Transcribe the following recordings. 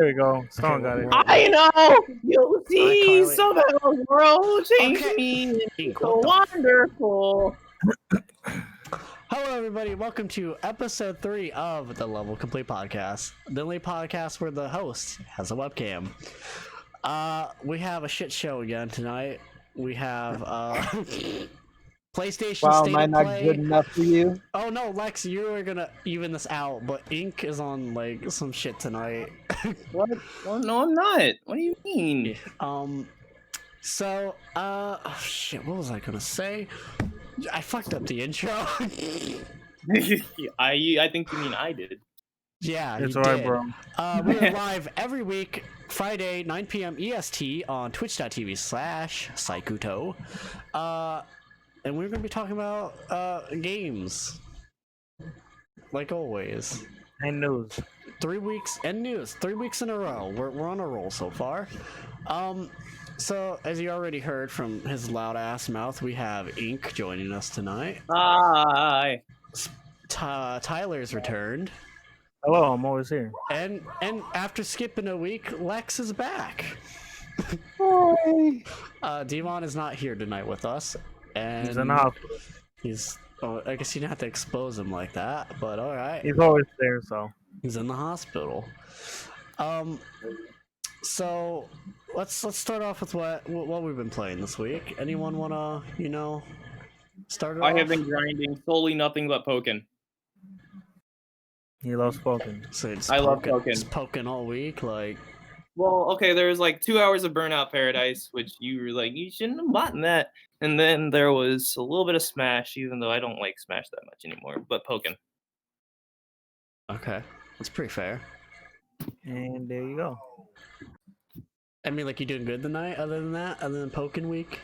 There we go. Stone got it. I know you see Carly. so that the world changed Okay. me. Ink, So what the wonderful. Hello, everybody. Welcome to episode 3 of the Level Complete podcast, the only podcast where the host has a webcam. We have a shit show again tonight. We have PlayStation Wow, State am I of not Play. good enough for you? Oh no, Lex, you are gonna even this out, but Ink is on like some shit tonight. What? Well, no, I'm not. What do you mean? So, oh, shit, what was I gonna say? I fucked up the intro. I think you mean I did. Yeah, It's you alright, did. bro. We're live every week, Friday, 9 PM EST on twitch.tv/Saikuto. And we're gonna be talking about games. Like always. And news. 3 weeks and news. 3 weeks in a row. We're on a roll so far. So as you already heard from his loud ass mouth, we have Ink joining us tonight. Hi. Tyler's returned. Hello, I'm always here. And after skipping a week, Lex is back. Hi. Devon is not here tonight with us. And He's in the hospital. Oh, I guess you didn't have to expose him like that, but alright. He's always there, so. He's in the hospital. So let's start off with what we've been playing this week. Anyone wanna, start it off? I have been grinding solely nothing but poking. He loves poking. So it's I love poking. poking. It's poking all week, like. Well, okay, there's like 2 hours of Burnout Paradise, which you were like, you shouldn't have bought that. And then there was a little bit of Smash, even though I don't like Smash that much anymore, but poking. Okay, that's pretty fair. And there you go. I mean, like, you doing good tonight? Other than that, other than poking week,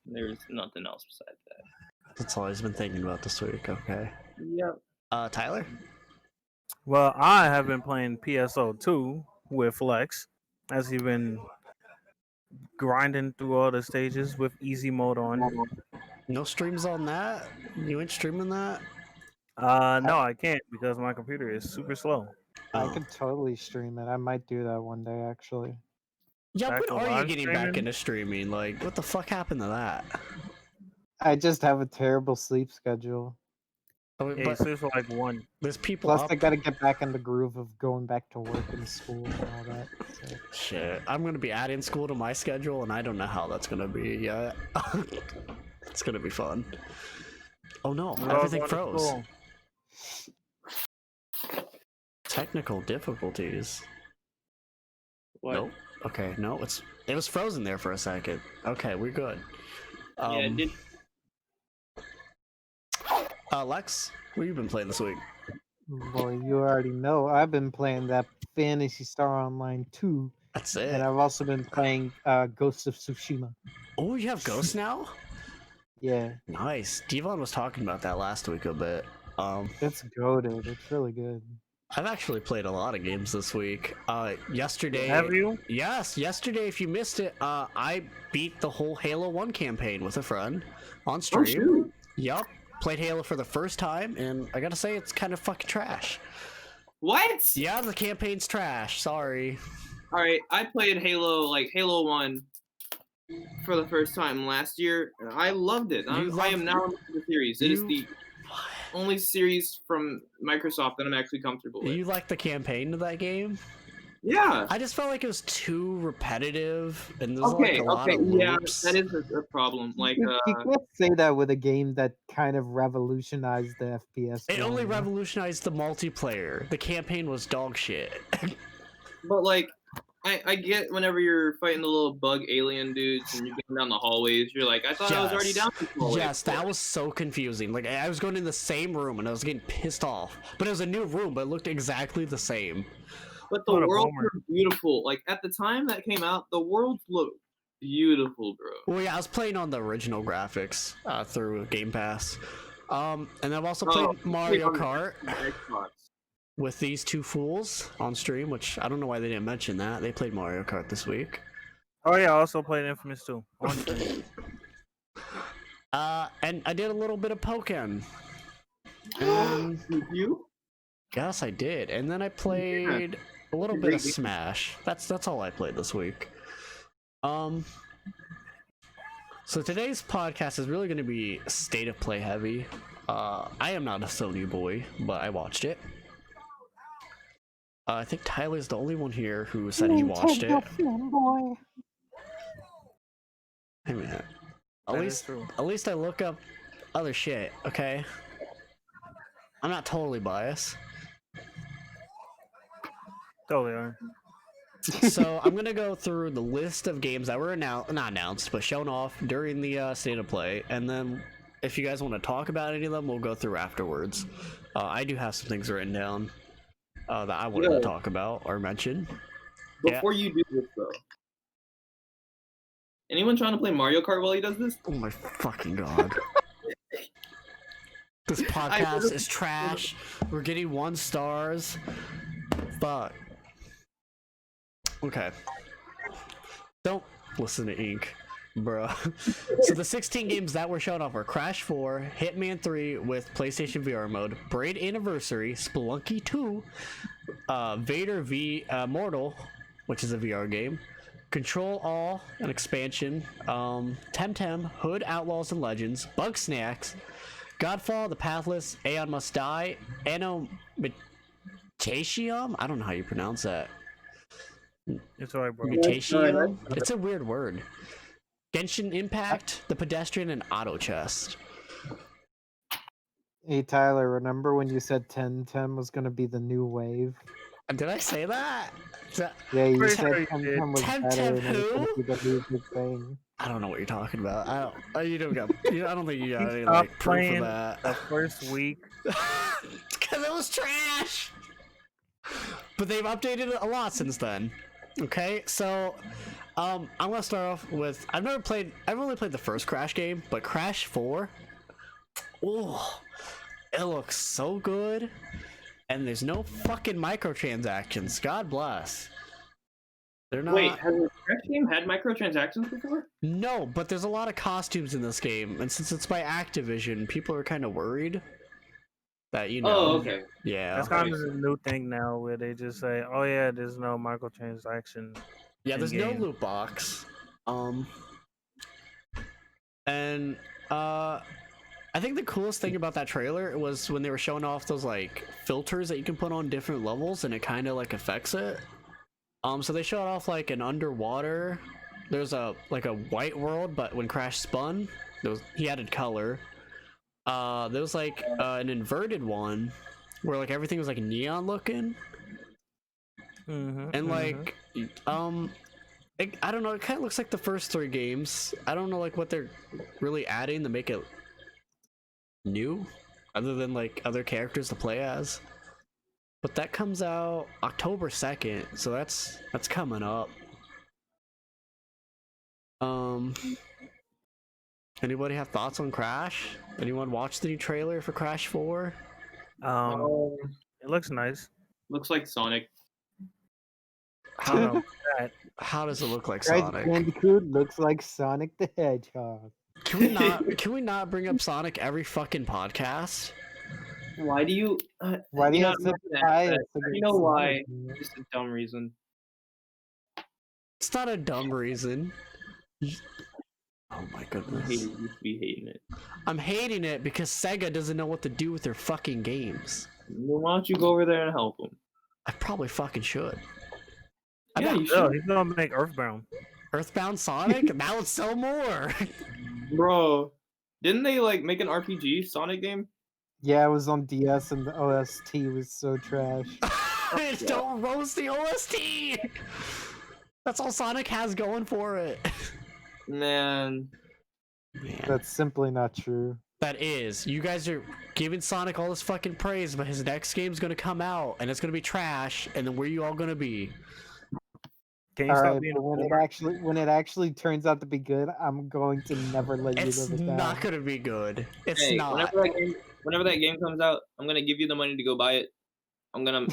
There's nothing else besides that. that's all I've been thinking about this week. Okay. Yep. Tyler. Well, I have been playing PSO2 with Lex, as he's been grinding through all the stages with easy mode on. No streams on that? You ain't streaming that? No, I can't because my computer is super slow. I could totally stream it. I might do that one day, actually. Yeah, Back when to are you live getting back streaming? into streaming? Like, what the fuck happened to that? I just have a terrible sleep schedule. I mean, Yeah, he but sleeps for like 1. there's people Plus, up. I gotta get back in the groove of going back to work and school and all that. So. Shit, I'm gonna be adding school to my schedule, and I don't know how that's gonna be yet. It's gonna be fun. Oh no, We're all everything going to froze. school. Technical difficulties. What? Nope. Okay, no, it was frozen there for a second. Okay, we're good. Yeah, it did. Lex, what have you been playing this week? Boy, you already know. I've been playing that Phantasy Star Online 2, That's it. and I've also been playing Ghost of Tsushima. Oh, you have Ghosts now? Yeah, Nice. Devon was talking about that last week a bit. it's goated. It's really good. I've actually played a lot of games this week. Yesterday. Have you? Yes, yesterday. If you missed it, I beat the whole Halo 1 campaign with a friend on stream. Oh, shoot. Yup. Played Halo for the first time, and I gotta say, it's kind of fucking trash. What? Yeah, the campaign's trash. Sorry. Alright, I played Halo 1 for the first time last year, and I loved it. I am now into the series. It is the only series from Microsoft that I'm actually comfortable with. You like the campaign of that game? Yeah. I just felt like it was too repetitive, and there's Okay, like a lot of yeah, loops. that is a problem. Like, You can't say that with a game that kind of revolutionized the FPS. It only genre. revolutionized the multiplayer. The campaign was dog shit. but like, I get whenever you're fighting the little bug alien dudes and you're getting down the hallways, you're like, I thought I was already down the hallway. Yes, that was so confusing. Like, I was going in the same room and I was getting pissed off. But it was a new room, but it looked exactly the same. But the What a worlds bummer. were beautiful. Like, at the time that came out, the worlds looked beautiful, bro. Well, yeah, I was playing on the original graphics through Game Pass. And I've also played Mario Kart Xbox. with these two fools on stream, which I don't know why they didn't mention that. They played Mario Kart this week. Oh yeah, I also played Infamous 2 on stream. And I did a little bit of Pokken. Did you? Yes, I did. And then I played a little bit of Smash. That's all I played this week. So today's podcast is really going to be state of play heavy. I am not a Sony boy, but I watched it. I think Tyler's the only one here who said he watched it. Boy. Hey man, at least I look up other shit. Okay, I'm not totally biased. Totally are. So I'm gonna go through the list of games that were not announced, but shown off during the state of play, and then if you guys want to talk about any of them, we'll go through afterwards. I do have some things written down that I wanted to talk about or mention. Before you do this, though, anyone trying to play Mario Kart while he does this? Oh my fucking god! This podcast is trash. We're getting 1 stars. Fuck. Okay. Don't listen to Ink, bro. So the 16 games that were shown off were Crash 4, Hitman 3 with PlayStation VR mode, Braid Anniversary, Spelunky 2, Vader V Mortal, which is a VR game, Control All, an expansion, Temtem, Hood Outlaws and Legends, Bug Snacks, Godfall, The Pathless, Aeon Must Die, Mutation? I don't know how you pronounce that. It's alright, bro. Mutation? It's a weird word. Genshin Impact, The Pedestrian, and Auto Chest. Hey Tyler, remember when you said Temtem was gonna be the new wave? Did I say that? Yeah, you Pretty said sure you Temtem was Temtem better and it was who? gonna be the new big thing. I don't know what you're talking about. I don't think you got any Stop like proof playing of that. the first week. Because it was trash. But they've updated it a lot since then. Okay, so I'm gonna start off with I've only played the first Crash game, but Crash 4, oh, it looks so good, and there's no fucking microtransactions. God bless. They're not. Wait, has the Crash game had microtransactions before? No, but there's a lot of costumes in this game, and since it's by Activision, people are kind of worried that, you know. Oh, okay. Yeah. That's kind of a new thing now, where they just say, "Oh yeah, there's no microtransaction." Yeah, there's no in-game. loot box. And I think the coolest thing about that trailer was when they were showing off those like filters that you can put on different levels, and it kind of like affects it. So they showed off like an underwater. There's a white world, but when Crash spun, he added color. There was like an inverted one where like everything was like neon looking. And like I don't know, it kind of looks like the first 3 games. I don't know like what they're really adding to make it new, other than like other characters to play as. But that comes out October 2nd, so that's coming up. Anybody have thoughts on Crash? Anyone watch the new trailer for Crash 4? It looks nice. Looks like Sonic. How does it look like Crash Sonic? Bandicoot looks like Sonic the Hedgehog. Can we not bring up Sonic every fucking podcast? Why do you? Why do you have know such bias? you know why? Just a dumb reason. It's not a dumb reason. Oh my goodness. You be hating it. I'm hating it because Sega doesn't know what to do with their fucking games. Well, why don't you go over there and help them? I probably fucking should. Yeah, you Oh, should. he's gonna make Earthbound. Earthbound Sonic? That would sell more. Bro, didn't they like make an RPG Sonic game? Yeah, it was on DS and the OST was so trash. Don't roast the OST. That's all Sonic has going for it. Man. That's simply not true. That is. You guys are giving Sonic all this fucking praise, but his next game's gonna come out and it's gonna be trash, and then where are you all gonna be? Can you All stop right, being but when it actually turns out to be good, I'm going to never let you It's live it down. not gonna be good. It's Hey, not. whenever that game comes out, I'm gonna give you the money to go buy it. I'm gonna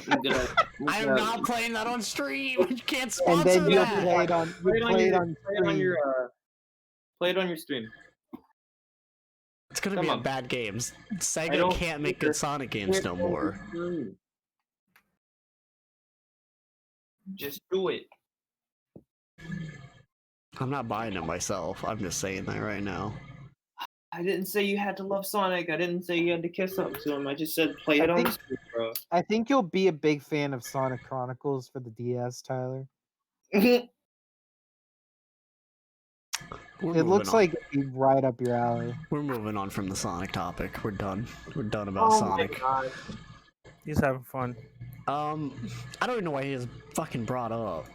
I'm not playing that on stream. You can't And sponsor then you'll that. play it on, play it on stream. your stream. It's gonna Come be a on. bad games. I Sega don't can't make care. good Sonic games no more. Just do it. I'm not buying it myself. I'm just saying that right now. I didn't say you had to love Sonic. I didn't say you had to kiss up to him. I just said play it on the Switch, bro. I think you'll be a big fan of Sonic Chronicles for the DS, Tyler. It looks like it'd be right up your alley. We're moving on from the Sonic topic. We're done. We're done about Sonic. My God. He's having fun. I don't even know why he is fucking brought up.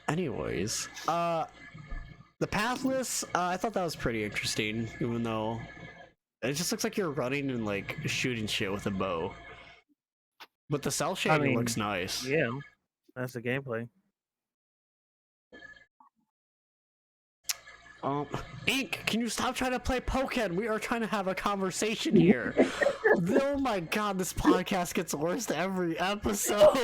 Anyways, the pathless, I thought that was pretty interesting, even though it just looks like you're running and like shooting shit with a bow. But the cell shading looks nice. Yeah, that's the gameplay. Ink, can you stop trying to play Pokemon? We are trying to have a conversation here. Oh my god, this podcast gets worse every episode.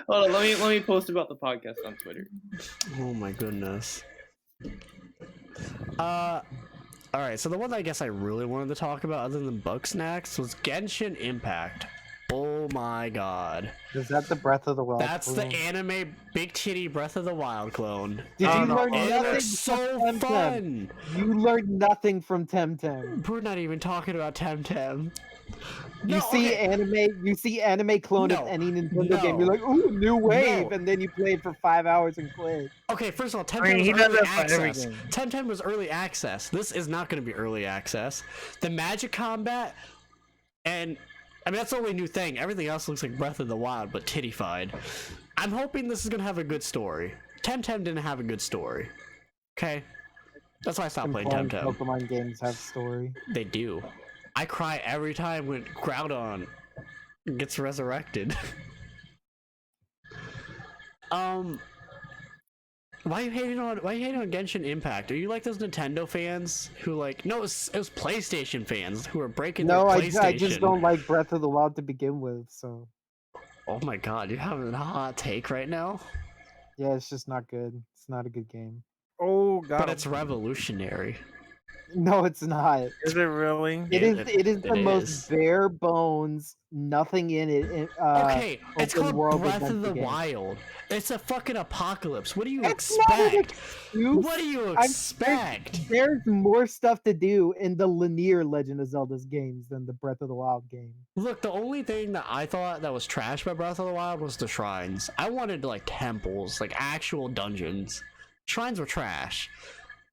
Hold on, let me post about the podcast on Twitter. Oh my goodness. Alright, so the one that I guess I really wanted to talk about other than Bugsnax was Genshin Impact. Oh my god. Is that the Breath of the Wild That's clone? the anime big titty Breath of the Wild clone. Did you learn It nothing looks so from Temtem? fun! You learned nothing from Temtem. We're not even talking about Temtem. You No, see okay. you see anime clone No, of any Nintendo game. no, You're like, ooh, new wave, no. and then you play it for 5 hours and quit. Okay, first of all, I mean, Temtem he was does early that for every access. game. Temtem was early access. This is not going to be early access. The magic combat, and I mean that's the only new thing. Everything else looks like Breath of the Wild, but tittified. I'm hoping this is going to have a good story. Temtem didn't have a good story. Okay, that's why I stopped playing Important Temtem. Pokemon games have story. They do. I cry every time when Groudon gets resurrected. Why are you hating on Genshin Impact? Are you like those Nintendo fans who like no, it was PlayStation fans who are breaking No, their I PlayStation. just don't like Breath of the Wild to begin with, so Oh my god, you're having a hot take right now? yeah, it's just not good. It's not a good game. Oh god. But it's revolutionary. No, it's not. Is it really? It is the is. most bare bones, nothing in it. Okay, it's open called world Breath of the adventure game. Wild. It's a fucking apocalypse. What do you That's not an expect? excuse. What do you I'm- expect? There's more stuff to do in the linear Legend of Zelda's games than the Breath of the Wild game. Look, the only thing that I thought that was trash by Breath of the Wild was the shrines. I wanted like temples, like actual dungeons. Shrines were trash.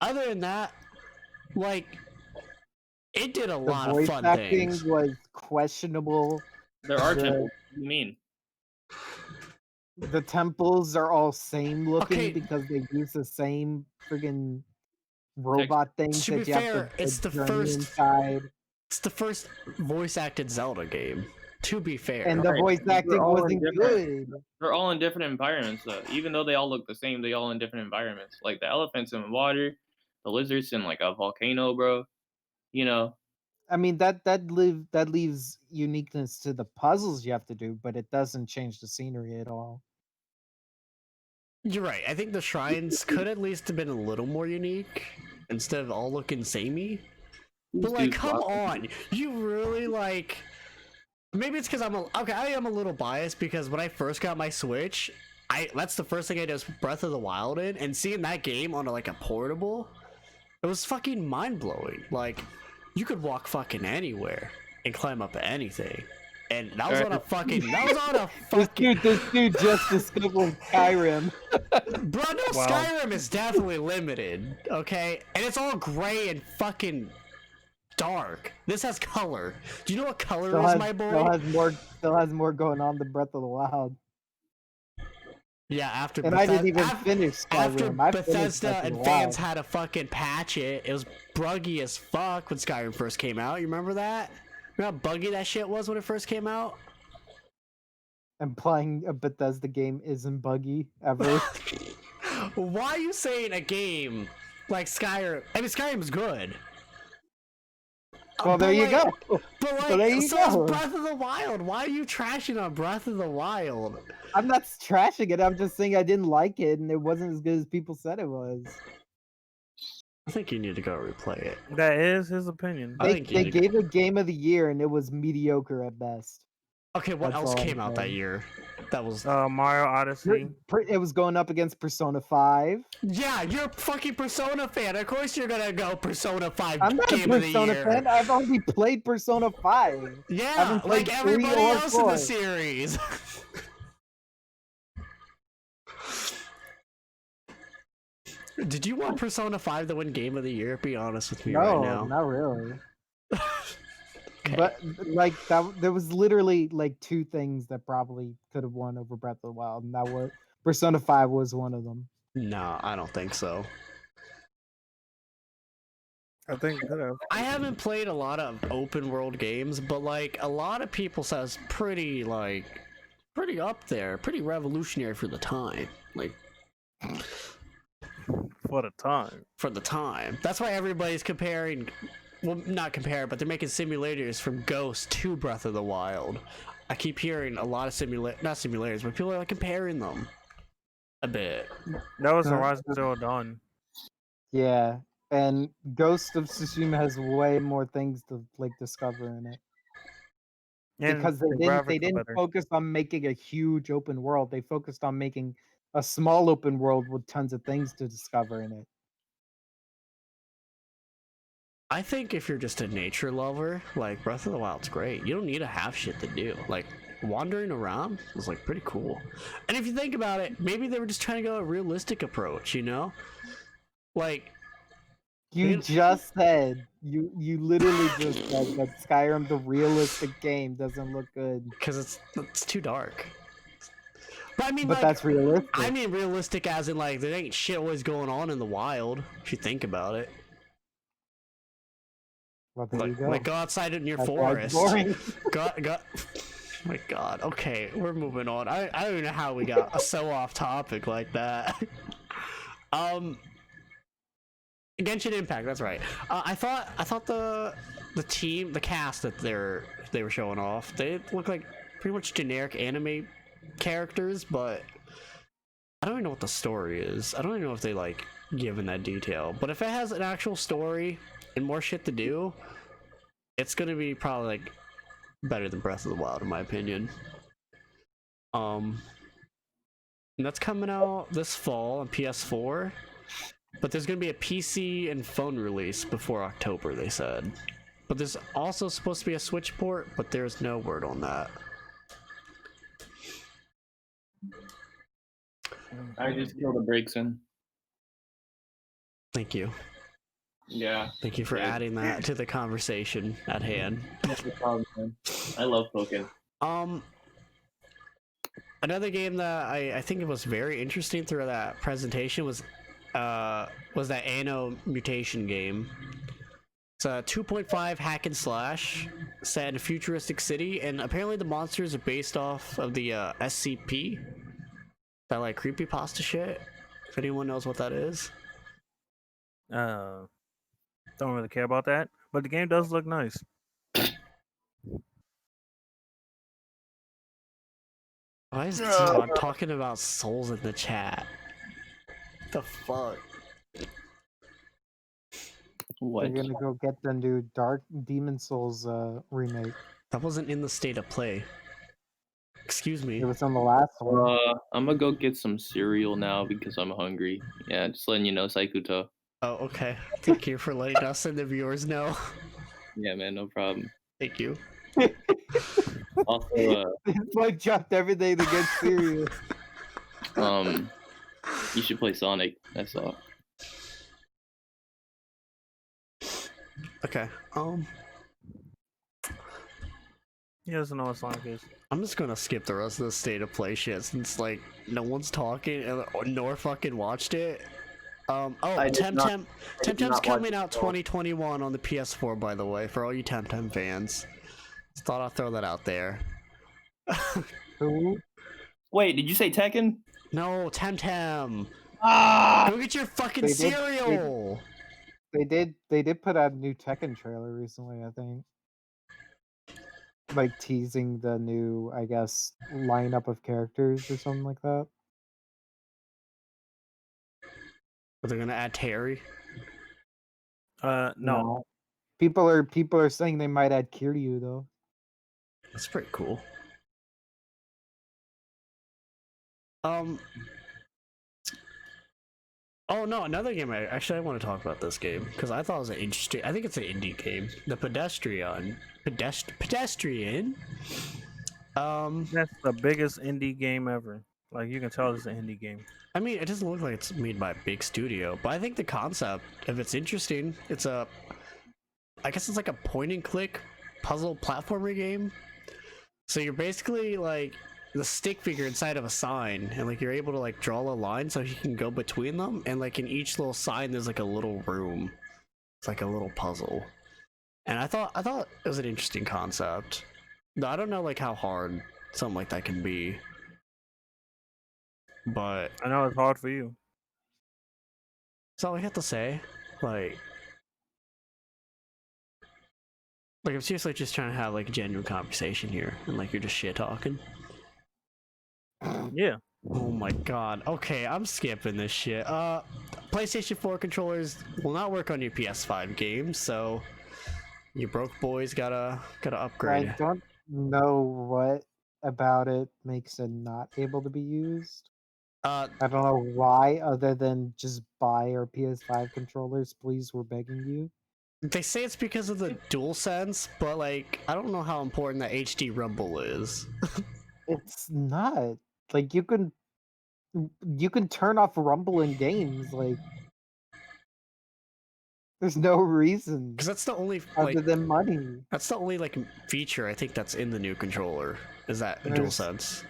Other than that, like, it did a The lot of voice fun acting things. was questionable. There are The- temples. What do you mean? The temples are all same looking Okay. because they use the same friggin' robot things To be that you have fair, to it's the journey first- inside. It's the first voice-acted Zelda game. To be fair, And the Right, voice they're acting all wasn't different. good. They're all in different environments, though. Even though they all look the same, they all in different environments. Like the elephants in water, the lizards in like a volcano, bro. You know, I mean that leaves uniqueness to the puzzles you have to do, but it doesn't change the scenery at all. you're right. I think the shrines could at least have been a little more unique instead of all looking samey. But like, come on, you really like? Maybe it's because I am a little biased because when I first got my Switch, that's the first thing I did was Breath of the Wild in, and seeing that game on a portable, it was fucking mind blowing. Like, you could walk fucking anywhere and climb up anything, and that was on a fucking This dude just discovered Skyrim. Bro, no, Wow. Skyrim is definitely limited, okay? And it's all gray and fucking dark. This has color. Do you know what color is, my boy? Still has more going on than Breath of the Wild. Yeah, after And I didn't even finish after Skyrim. I finished Bethesda Breath of and the fans Wild. had to fucking patch it. It was buggy as fuck when Skyrim first came out. You remember that? Remember how buggy that shit was when it first came out? And playing a Bethesda game isn't buggy ever. Why are you saying a game like Skyrim? I mean, Skyrim's good. Well, there you go. But So there you so is go. Breath of the Wild. Why are you trashing on Breath of the Wild? I'm not trashing it. I'm just saying I didn't like it, and it wasn't as good as people said it was. I think you need to go replay it. That is his opinion. I They, think you they need to- gave it Game of the Year, and it was mediocre at best. Okay, what That's else all I'm came out that saying. year? That was Mario Odyssey. It was going up against Persona 5. yeah. You're a fucking Persona fan. Of course you're gonna go Persona 5 I'm not a Game of the Persona Year. fan. I've only played Persona 5. I Yeah, haven't played like 3 everybody or else in the 4. series. Did you want Persona 5 to win Game of the Year? Be honest with me right No, now. not really. Okay. But like there was literally like 2 things that probably could have won over Breath of the Wild, and that was Persona 5 was one of them. No, I don't think so. I think it could have. I haven't played a lot of open world games, but like a lot of people says pretty up there, pretty revolutionary for the time. Like For the time. for the time. That's why everybody's comparing, well, not compare, but they're making simulators from Ghost to Breath of the Wild. I keep hearing a lot of not simulators, but people are like comparing them a bit. That was Horizon Zero Dawn. Yeah, and Ghost of Tsushima has way more things to like discover in it. And Because the they graphics are didn't better. focus on making a huge open world. They focused on making a small open world with tons of things to discover in it. I think if you're just a nature lover, like Breath of the Wild's great. You don't need to have shit to do. Like wandering around was like pretty cool. And if you think about it, maybe they were just trying to go a realistic approach, you know? Like You just said you literally just said that Skyrim, the realistic game, doesn't look good. because it's too dark. But I mean, But like, that's realistic. I mean realistic as in like there ain't shit always going on in the wild. If you think about it, Well, there you go. like go outside in your That's why forest. it's boring. Go. Oh my God. Okay, we're moving on. I don't even know how we got so off topic like that. Genshin Impact. That's right. I thought the team, the cast that they were showing off, they look like pretty much generic anime characters, but I don't even know what the story is. I don't even know if they like given that detail. But if it has an actual story and more shit to do, it's gonna be probably like better than Breath of the Wild in my opinion. And that's coming out this fall on PS4. But there's gonna be a PC and phone release before October, they said. But there's also supposed to be a Switch port, but there's no word on that. I just killed a brakes in. Thank you. Yeah. Thank you for adding that to the conversation at hand. No problem, man. I love Pokken. Another game that I think it was very interesting through that presentation was that Anno Mutation game. It's a 2.5 hack and slash set in a futuristic city, and apparently the monsters are based off of the SCP, that like creepypasta shit. If anyone knows what that is. Don't really care about that, but the game does look nice. Why is T-Mod talking about souls in the chat? What the fuck? What? They're gonna go get the new Dark Demon Souls remake. That wasn't in the state of play. Excuse me. It was on the last one. I'm gonna go get some cereal now because I'm hungry. Yeah, just letting you know, Saikuto. Oh, okay. Thank you for letting us and the viewers know. Yeah, man, no problem. Thank you. Also, It's like dropped everything to get serious. you should play Sonic. That's all. Okay. He doesn't know what Sonic is. I'm just gonna skip the rest of the state of play shit since like no one's talking nor fucking watched it. Temtem's coming out 2021 on the PS4, by the way, for all you Temtem fans. Just thought I'd throw that out there. Who? Wait, did you say Tekken? No, Temtem. Ah! Go get your fucking They did- cereal. They did put out a new Tekken trailer recently, I think. Like teasing the new, I guess, lineup of characters or something like that. Are they gonna add Terry? No. People are saying they might add Kiryu though. That's pretty cool. Um. Oh no, another game. I want to talk about this game because I thought it was an interesting. I think it's an indie game. The Pedestrian. That's the biggest indie game ever. Like you can tell it's an indie game. I mean, it doesn't look like it's made by a big studio, but I think the concept, if it's interesting, I guess it's like a point and click puzzle platformer game. So you're basically like the stick figure inside of a sign, and like you're able to like draw a line so you can go between them, and like in each little sign there's like a little room. It's like a little puzzle. And I thought it was an interesting concept. No, I don't know like how hard something like that can be. But I know it's hard for you. that's all I have to say. Like I'm seriously just trying to have like a genuine conversation here, and like you're just shit talking. Yeah. Oh my god. Okay, I'm skipping this shit. PlayStation 4 controllers will not work on your PS5 games, so you broke boys gotta upgrade. I don't know what about it makes it not able to be used. I don't know why, other than just buy our PS5 controllers, please. We're begging you. They say it's because of the DualSense, but like I don't know how important that HD rumble is. It's not. Like you can turn off rumble in games. Like there's no reason Because that's the only other like than money. that's the only like feature I think that's in the new controller is that DualSense.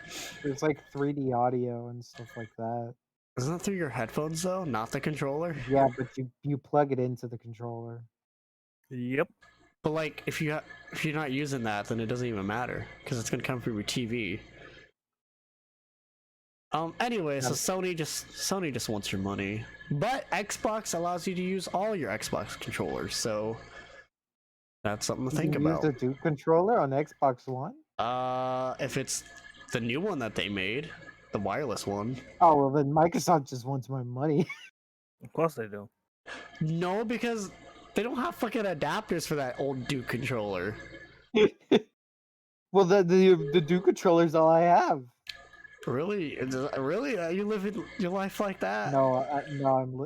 There's like 3D audio and stuff like that. Isn't that through your headphones though, not the controller? Yeah, but you plug it into the controller. Yep. But like if you're not using that, then it doesn't even matter because it's gonna come through your TV. Anyway, so Sony just wants your money, but Xbox allows you to use all your Xbox controllers, so that's something to think about. Use the Duke controller on Xbox One. If it's the new one that they made, the wireless one. Oh well, then Microsoft just wants my money. Of course they do. No, because they don't have fucking adapters for that old Duke controller. Well, the Duke controller's all I have. Really? Really? You living your life like that? No,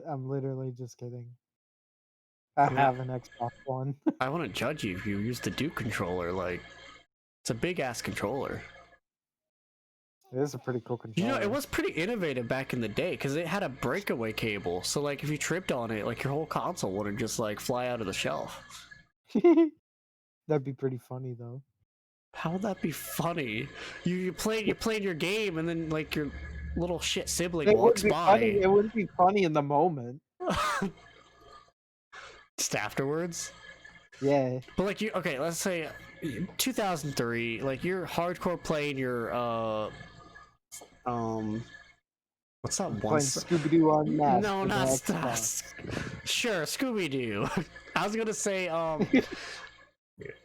I'm literally just kidding. I have an Xbox One. I wouldn't judge you if you use the Duke controller. Like, it's a big ass controller. It is a pretty cool controller. You know, it was pretty innovative back in the day because it had a breakaway cable. So, like, if you tripped on it, like your whole console wouldn't just like fly out of the shelf. That'd be pretty funny though. How would that be funny? You're playing your game, and then like your little shit sibling walks by. It wouldn't be funny in the moment. Just afterwards. Yeah. But like okay, let's say 2003, like you're hardcore playing your what's that one? Playing Scooby-Doo on Mask. No, not sure, Scooby-Doo. I was gonna say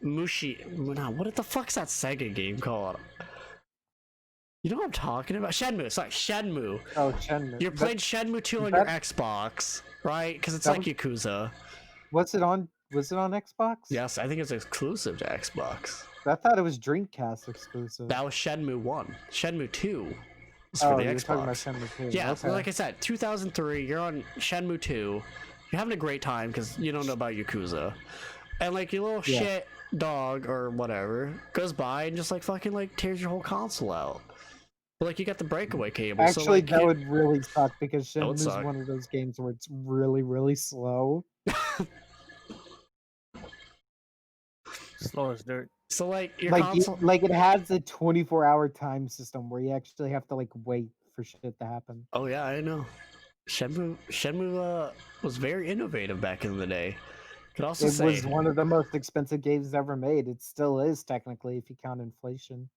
Mushi. No, what the fuck's that Sega game called? You know what I'm talking about? Shenmue. Sorry, Shenmue. Oh, Shenmue. You're playing Shenmue 2 on your Xbox, right? Because it's like Yakuza. Was it on Xbox? Yes, I think it's exclusive to Xbox. I thought it was Dreamcast exclusive. That was Shenmue 1. Shenmue 2 is for the you're Xbox. talking about Shenmue 2. Yeah, okay. like I said, 2003, you're on Shenmue 2. You're having a great time because you don't know about Yakuza. And like your little shit dog or whatever goes by and just like fucking like tears your whole console out. But like you got the breakaway cable. Actually, so, like, that would really suck because Shenmue is suck. one of those games where it's really, really slow. Slow as dirt. So like your Like console, it has a 24-hour time system where you actually have to like wait for shit to happen. oh yeah, I know. Shenmue was very innovative back in the day. Could also It say was one of the most expensive games ever made. It still is technically if you count inflation.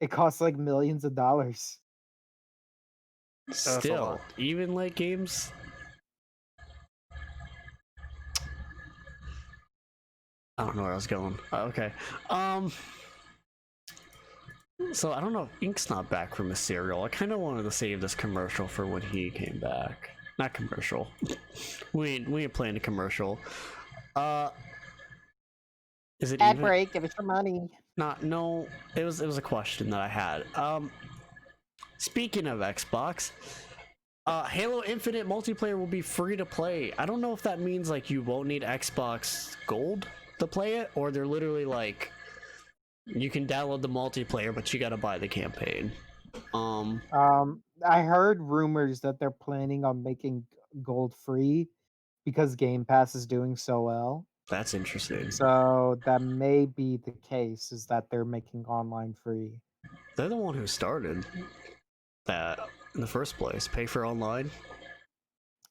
It costs like millions of dollars. still even like games. I don't know where I was going. Okay. So I don't know if Ink's not back from his serial. I kind of wanted to save this commercial for when he came back. Not commercial. we ain't playing a commercial. Is it Ad even? break, give us your money. No. It was a question that I had. Speaking of Xbox, Halo Infinite multiplayer will be free to play. I don't know if that means like you won't need Xbox Gold to play it, or they're literally like you can download the multiplayer, but you gotta buy the campaign. I heard rumors that they're planning on making gold free because Game Pass is doing so well. That's interesting. So that may be the case, is that they're making online free. They're the one who started that in the first place. Pay for online.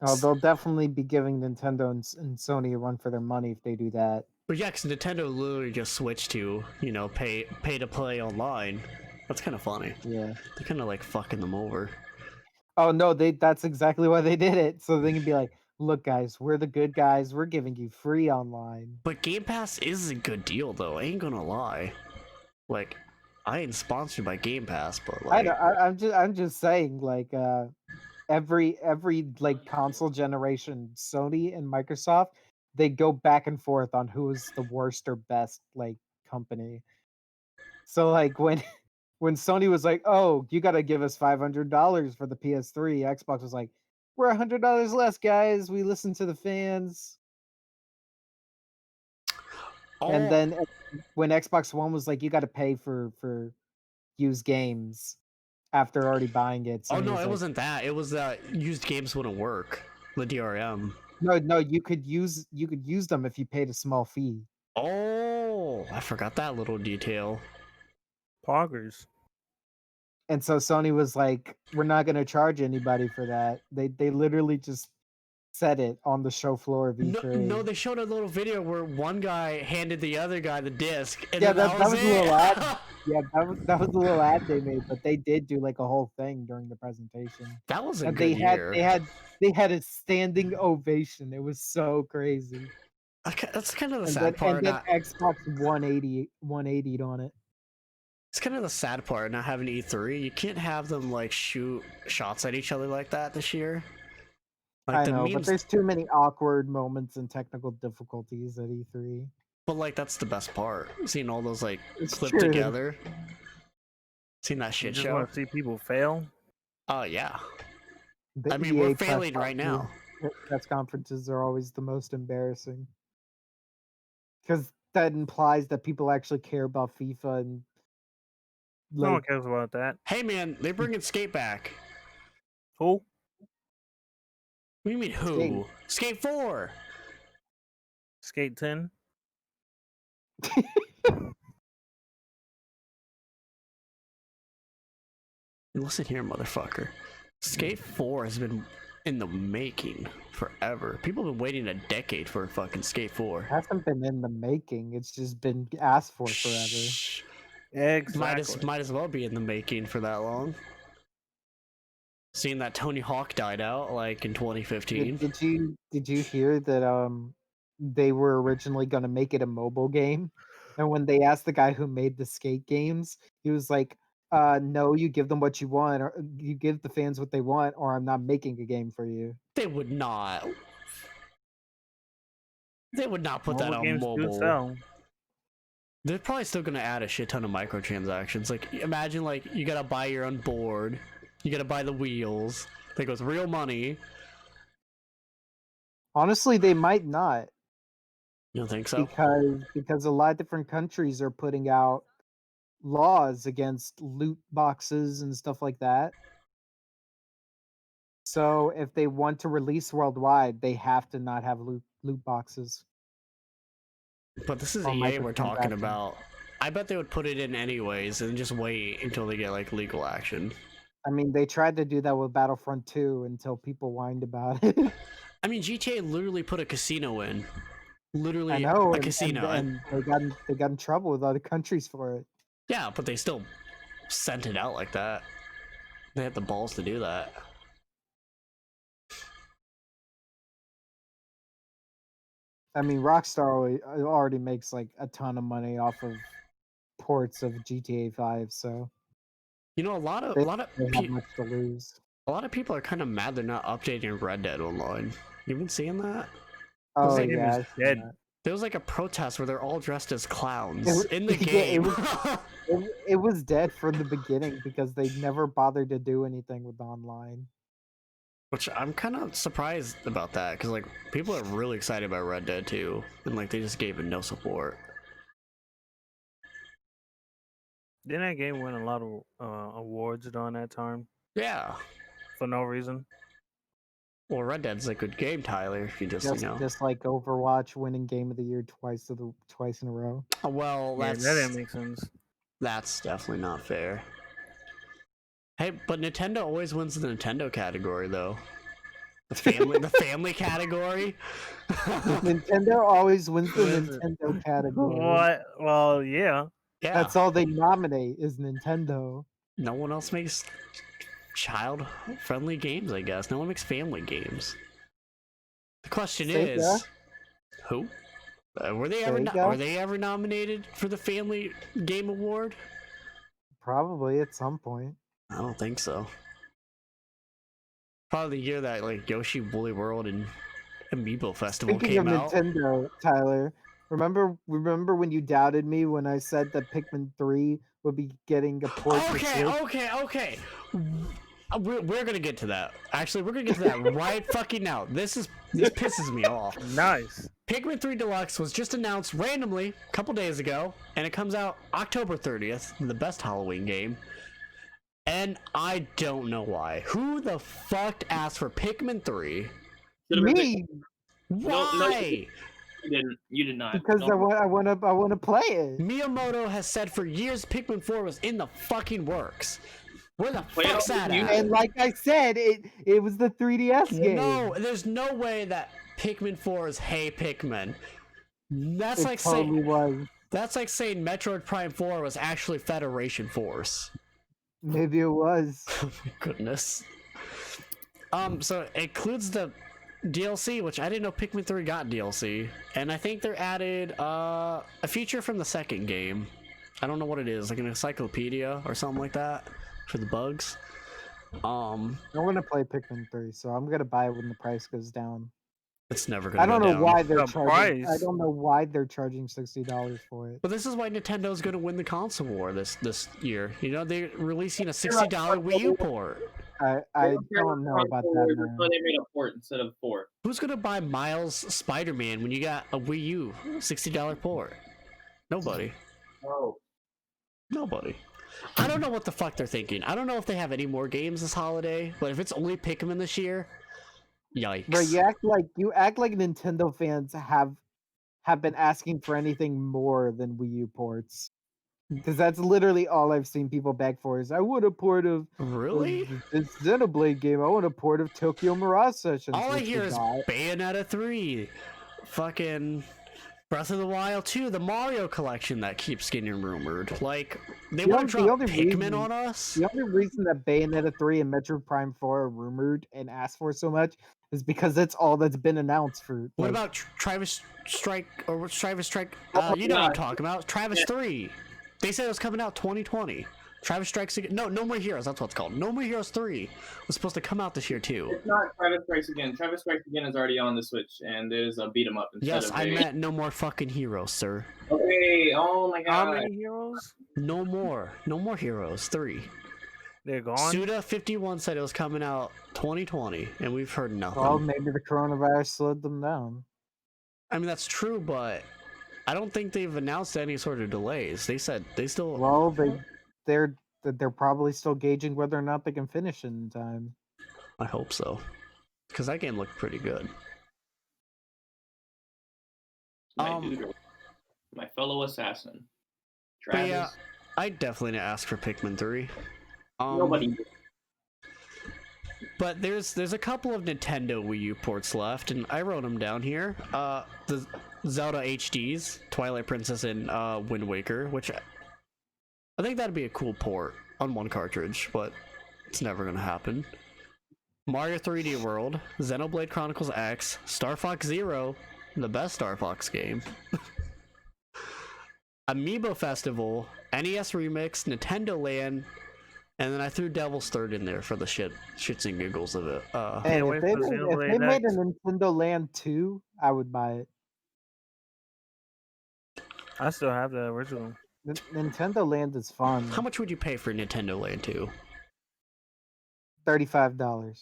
Oh, they'll definitely be giving Nintendo and Sony a run for their money if they do that. But yeah, because Nintendo literally just switched to, you know, pay to play online. That's kind of funny. Yeah. They're kind of like fucking them over. Oh no, that's exactly why they did it. So they can be like, look guys, we're the good guys, we're giving you free online. But Game Pass is a good deal though, I ain't gonna lie. Like, I ain't sponsored by Game Pass, but like I'm just saying, like every like console generation, Sony and Microsoft, they go back and forth on who is the worst or best like company. So like when Sony was like, "Oh, you got to give us $500 for the PS3," Xbox was like, "We're $100 less, guys. We listen to the fans." And then when Xbox One was like, "You got to pay for used games," after already buying it. Oh Sony no, was it like, wasn't that. It was that used games wouldn't work. The DRM. No, you could use them if you paid a small fee. Oh, I forgot that little detail. Poggers. And so Sony was like, "We're not going to charge anybody for that." They literally just said it on the show floor of E3. No, they showed a little video where one guy handed the other guy the disc, and Yeah, then that was it. a little ad. Yeah, that was a little ad they made, but they did do like a whole thing during the presentation. That was a And good year. they had a standing ovation. It was so crazy. That's kind of the And sad part. then Xbox 180'd on it. It's kind of the sad part not having E3. You can't have them like shoot shots at each other like that this year. Like I the know, memes, but there's too many awkward moments and technical difficulties at E3. but like that's the best part. Seeing all those like It's clipped true. together. Seeing that You shit just show. want to see people fail. Oh yeah. The I mean, we're EA press failing right now. Press conferences are always the most embarrassing because that implies that people actually care about FIFA and No one like cares about that. Hey man, they're bringing Skate back. Who? What do you mean who? Skate 4. Skate 10? Listen here, motherfucker. Skate 4 has been in the making forever. People have been waiting a decade for a fucking Skate 4. hasn't been in the making. It's just been asked for forever. Shh. Exactly. Might as well be in the making for that long. Seeing that Tony Hawk died out like in 2015. Did you hear that they were originally going to make it a mobile game, and when they asked the guy who made the skate games, he was like, no, you give them what you want, or you give the fans what they want, or I'm not making a game for you." They would not. They would not put that Mobile on games do mobile. sell. They're probably still gonna add a shit ton of microtransactions. Like, imagine like you gotta buy your own board, you gotta buy the wheels. Like with real money. Honestly, they might not, You don't think so? because a lot of different countries are putting out laws against loot boxes and stuff like that. So if they want to release worldwide, they have to not have loot boxes. But this is Or EA we're talking microtransactions. about. I bet they would put it in anyways and just wait until they get like legal action. I mean, they tried to do that with Battlefront 2 until people whined about it. I mean, GTA literally put a casino in. Literally I know, a casino. and they got in trouble with other countries for it. Yeah, but they still sent it out like that. They had the balls to do that. I mean, Rockstar already makes like a ton of money off of ports of GTA 5, so You know, a lot of they don't have much to lose. a lot of people are kind of mad they're not updating Red Dead Online. You been seeing that? Oh game yeah, is I've seen dead. that. There was like a protest where they're all dressed as clowns in the Yeah, game. it was dead from the beginning because they never bothered to do anything with online. Which I'm kind of surprised about that, because like people are really excited about Red Dead 2, and like they just gave it no support. Didn't that game win a lot of awards during that time Yeah. for no reason? Well, Red Dead's a good game, Tyler. If you just you know. Just like Overwatch winning Game of the Year twice in a row. Well, Yeah, that didn't make sense. That's definitely not fair. Hey, but Nintendo always wins the Nintendo category, though. The family category. Nintendo always wins the Nintendo category. What? Well, yeah. Yeah. That's all they nominate is Nintendo. No one else makes child-friendly games, I guess. No one makes family games. The question Sega? is, who? Were they ever nominated for the Family Game Award? Probably at some point. I don't think so. Probably the year that like Yoshi Woolly World and Amiibo Festival Speaking came of out. Nintendo, Tyler, remember when you doubted me when I said that Pikmin 3 would be getting a port for Switch? Okay. We're gonna get to that. Actually, we're gonna get to that right fucking now. This pisses me off. Nice. Pikmin 3 Deluxe was just announced randomly a couple days ago, and it comes out October 30th, the best Halloween game. And I don't know why. Who the fuck asked for Pikmin 3? Me, Why? You did not. because I want to play it. Miyamoto has said for years Pikmin 4 was in the fucking works. Where the fuck's that at? And like I said, it was the 3DS game. No, there's no way that Pikmin 4 is Hey Pikmin. That's It like totally saying was. that's like saying Metroid Prime 4 was actually Federation Force. Maybe it was. Oh my goodness. So it includes the DLC, which I didn't know Pikmin 3 got DLC, and I think they're added a feature from the second game. I don't know what it is, like an encyclopedia or something like that for the bugs. I want to play Pikmin 3, so I'm gonna buy it when the price goes down. It's never gonna. I don't go know down. why they're The charging. I price. don't know why they're charging $60 for it. But this is why Nintendo's gonna win the console war this year. You know, they're releasing a $60 Wii U port. I don't know about that, man. So they made a port instead of 4. Who's gonna buy Miles Spider-Man when you got a Wii U $60 port? Nobody. Oh. Nobody. I don't know what the fuck they're thinking. I don't know if they have any more games this holiday, but if it's only Pikmin this year, yikes. But you act like Nintendo fans have been asking for anything more than Wii U ports. Because that's literally all I've seen people beg for is I want a port of Really? this Xenoblade game. I want a port of Tokyo Mirage Sessions. All I which hear we is got. Bayonetta 3, fucking Breath of the Wild 2, the Mario collection that keeps getting rumored. Like, they want to drop Pikmin on us? The only reason that Bayonetta 3 and Metroid Prime 4 are rumored and asked for so much is because that's all that's been announced for. What like, about Travis Strike, or Travis Strike, you know what I'm talking about, Travis 3. They said it was coming out 2020. Travis Strikes Again. No More Heroes. That's what it's called. No More Heroes 3 was supposed to come out this year too. It's not Travis Strikes Again. Travis Strikes Again is already on the Switch, and it is a beat 'em up instead Yes, of I meant No More fucking Heroes, sir. Okay. Oh my god. How many heroes? No More Heroes 3. They're gone. Suda51 said it was coming out 2020, and we've heard nothing. well, maybe the coronavirus slowed them down. I mean, that's true, but I don't think they've announced any sort of delays. They said they still. Well, they're probably still gauging whether or not they can finish in time. I hope so, because that game looked pretty good. My fellow assassin. But Travis. yeah, I definitely asked for Pikmin 3. Nobody. But there's a couple of Nintendo Wii U ports left, and I wrote them down here. The Zelda HDs, Twilight Princess and Wind Waker, which I think that'd be a cool port on one cartridge, but it's never gonna happen. Mario 3D World, Xenoblade Chronicles X, Star Fox Zero, the best Star Fox game. Amiibo Festival, NES Remix, Nintendo Land, and then I threw Devil's Third in there for the shits and giggles of it. And if they made a Nintendo Land 2, I would buy it. I still have the original. Nintendo Land is fun. How much would you pay for Nintendo Land 2? $35.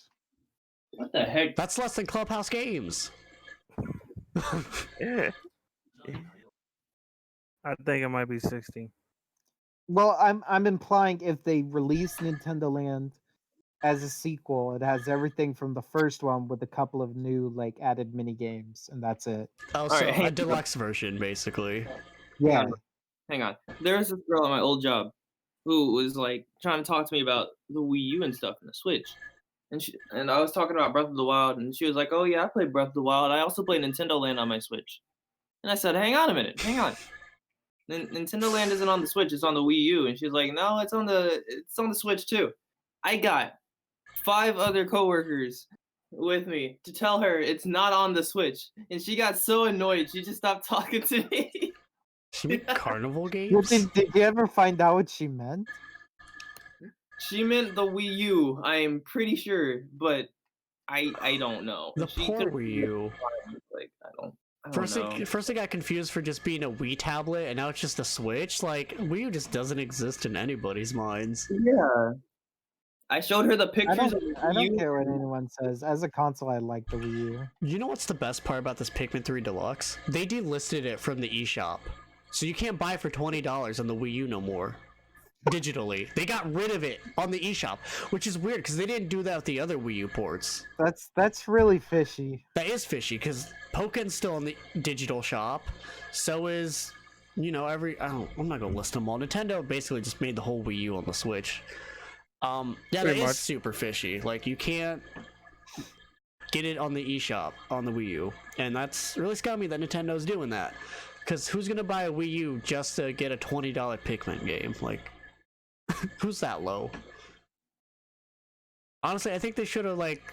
What the heck? That's less than Clubhouse Games. Yeah. I think it might be 60. Well, I'm implying if they release Nintendo Land as a sequel, it has everything from the first one with a couple of new like added mini games, and that's it. Oh, so a deluxe version, basically. Yeah. Hang on. There was this girl at my old job who was like trying to talk to me about the Wii U and stuff and the Switch. And I was talking about Breath of the Wild, and she was like, "Oh yeah, I played Breath of the Wild. I also played Nintendo Land on my Switch." And I said, "Hang on a minute, hang on. Nintendo Land isn't on the Switch; it's on the Wii U." And she's like, "No, it's on the Switch too." I got 5 other coworkers with me to tell her it's not on the Switch, and she got so annoyed she just stopped talking to me. She meant Carnival Well, Games? did you ever find out what she meant? She meant the Wii U, I am pretty sure, but I don't know. The She poor couldn't Wii U. like I don't First, know. first I got confused for just being a Wii tablet, and now it's just a Switch. Like, Wii U just doesn't exist in anybody's minds. Yeah. I showed her the I pictures don't, of the I Wii don't U. care what anyone says. As a console, I like the Wii U. You know what's the best part about this Pikmin 3 Deluxe? They delisted it from the eShop. So you can't buy it for $20 on the Wii U no more. Digitally. They got rid of it on the eShop, which is weird because they didn't do that with the other Wii U ports. That's really fishy. That is fishy because Pokémon's still in the digital shop. So is, you know, I'm not gonna list them all. Nintendo basically just made the whole Wii U on the Switch. Yeah, that Pretty is much. super fishy. Like, you can't get it on the eShop on the Wii U, and that's really scummy that Nintendo's doing that. Because who's gonna buy a Wii U just to get a $20 Pikmin game? Like, who's that low? Honestly, I think they should have like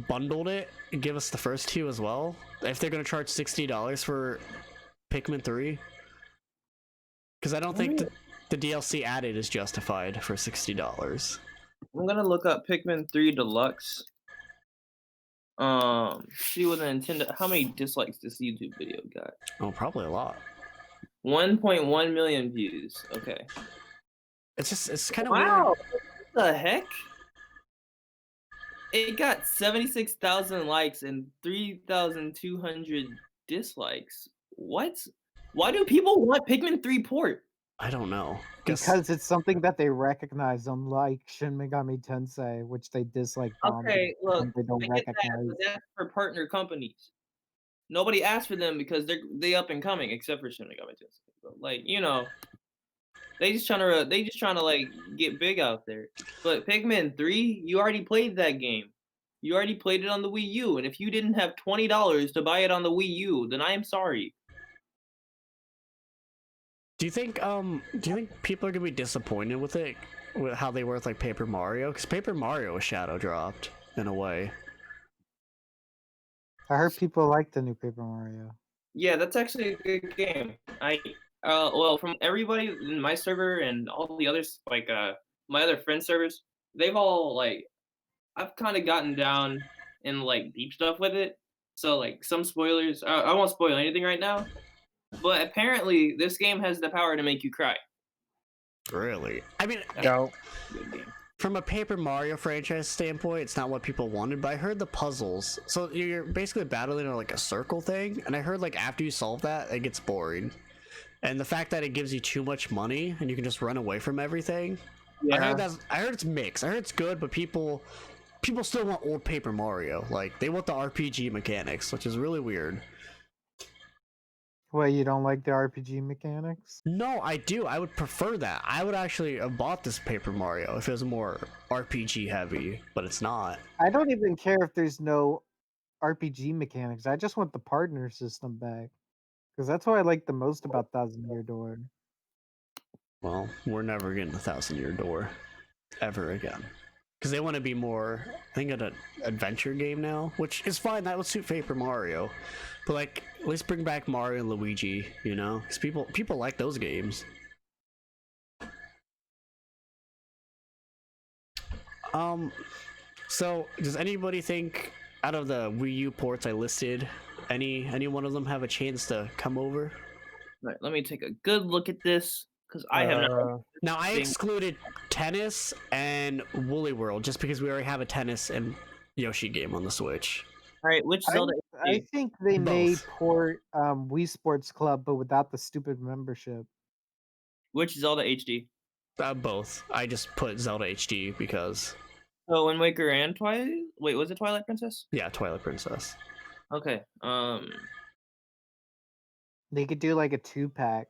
bundled it and give us the first 2 as well. If they're gonna charge $60 for Pikmin 3, because I don't think the DLC added is justified for $60. I'm gonna look up Pikmin 3 Deluxe. See what the Nintendo. How many dislikes this YouTube video got? Oh, probably a lot. 1.1 million views. Okay. It's kind of Wow. weird. What the heck? It got 76,000 likes and 3,200 dislikes. What? Why do people want Pikmin 3 port? I don't know. Because it's something that they recognize, unlike Shin Megami Tensei, which they dislike Okay, look, and they don't I get that, recognize. but that's for partner companies. Nobody asked for them because they up and coming, except for Shin Megami Tensei. But, like, you know, they just trying to like get big out there. But Pikmin 3, you already played that game. You already played it on the Wii U, and if you didn't have $20 to buy it on the Wii U, then I am sorry. Do you think people are gonna be disappointed with it, with how they were with like Paper Mario? Because Paper Mario was shadow dropped in a way. I heard people like the new Paper Mario. Yeah, that's actually a good game. Well, from everybody in my server and all the others, like my other friend servers, they've all like, I've kind of gotten down in like deep stuff with it. So like some spoilers. I won't spoil anything right now. But apparently, this game has the power to make you cry. Really? I mean, Go. Good game. from a Paper Mario franchise standpoint, it's not what people wanted, but I heard the puzzles. So you're basically battling on like a circle thing, and I heard like after you solve that, it gets boring. And the fact that it gives you too much money and you can just run away from everything. Yeah. I heard it's mixed. I heard it's good, but people still want old Paper Mario. Like, they want the RPG mechanics, which is really weird. Well, you don't like the RPG mechanics? No, I do. I would prefer that. I would actually have bought this Paper Mario if it was more RPG heavy, but it's not. I don't even care if there's no RPG mechanics. I just want the partner system back. Because that's what I like the most about Thousand Year Door. Well, we're never getting the 1,000-year door ever again. Because they want to be more, I think, an adventure game now, which is fine. That would suit Paper Mario. But, like, at least bring back Mario and Luigi, you know? Because people like those games. So, does anybody think, out of the Wii U ports I listed, any one of them have a chance to come over? Right, let me take a good look at this because I have not. Now I excluded tennis and Woolly World just because we already have a tennis and Yoshi game on the Switch. All right, which Zelda? I think they may Both. port Wii Sports Club, but without the stupid membership. Which Zelda HD? Both. I just put Zelda HD because. Oh, Wind Waker and Twilight. Wait, was it Twilight Princess? Yeah, Twilight Princess. Okay. They could do like a 2-pack,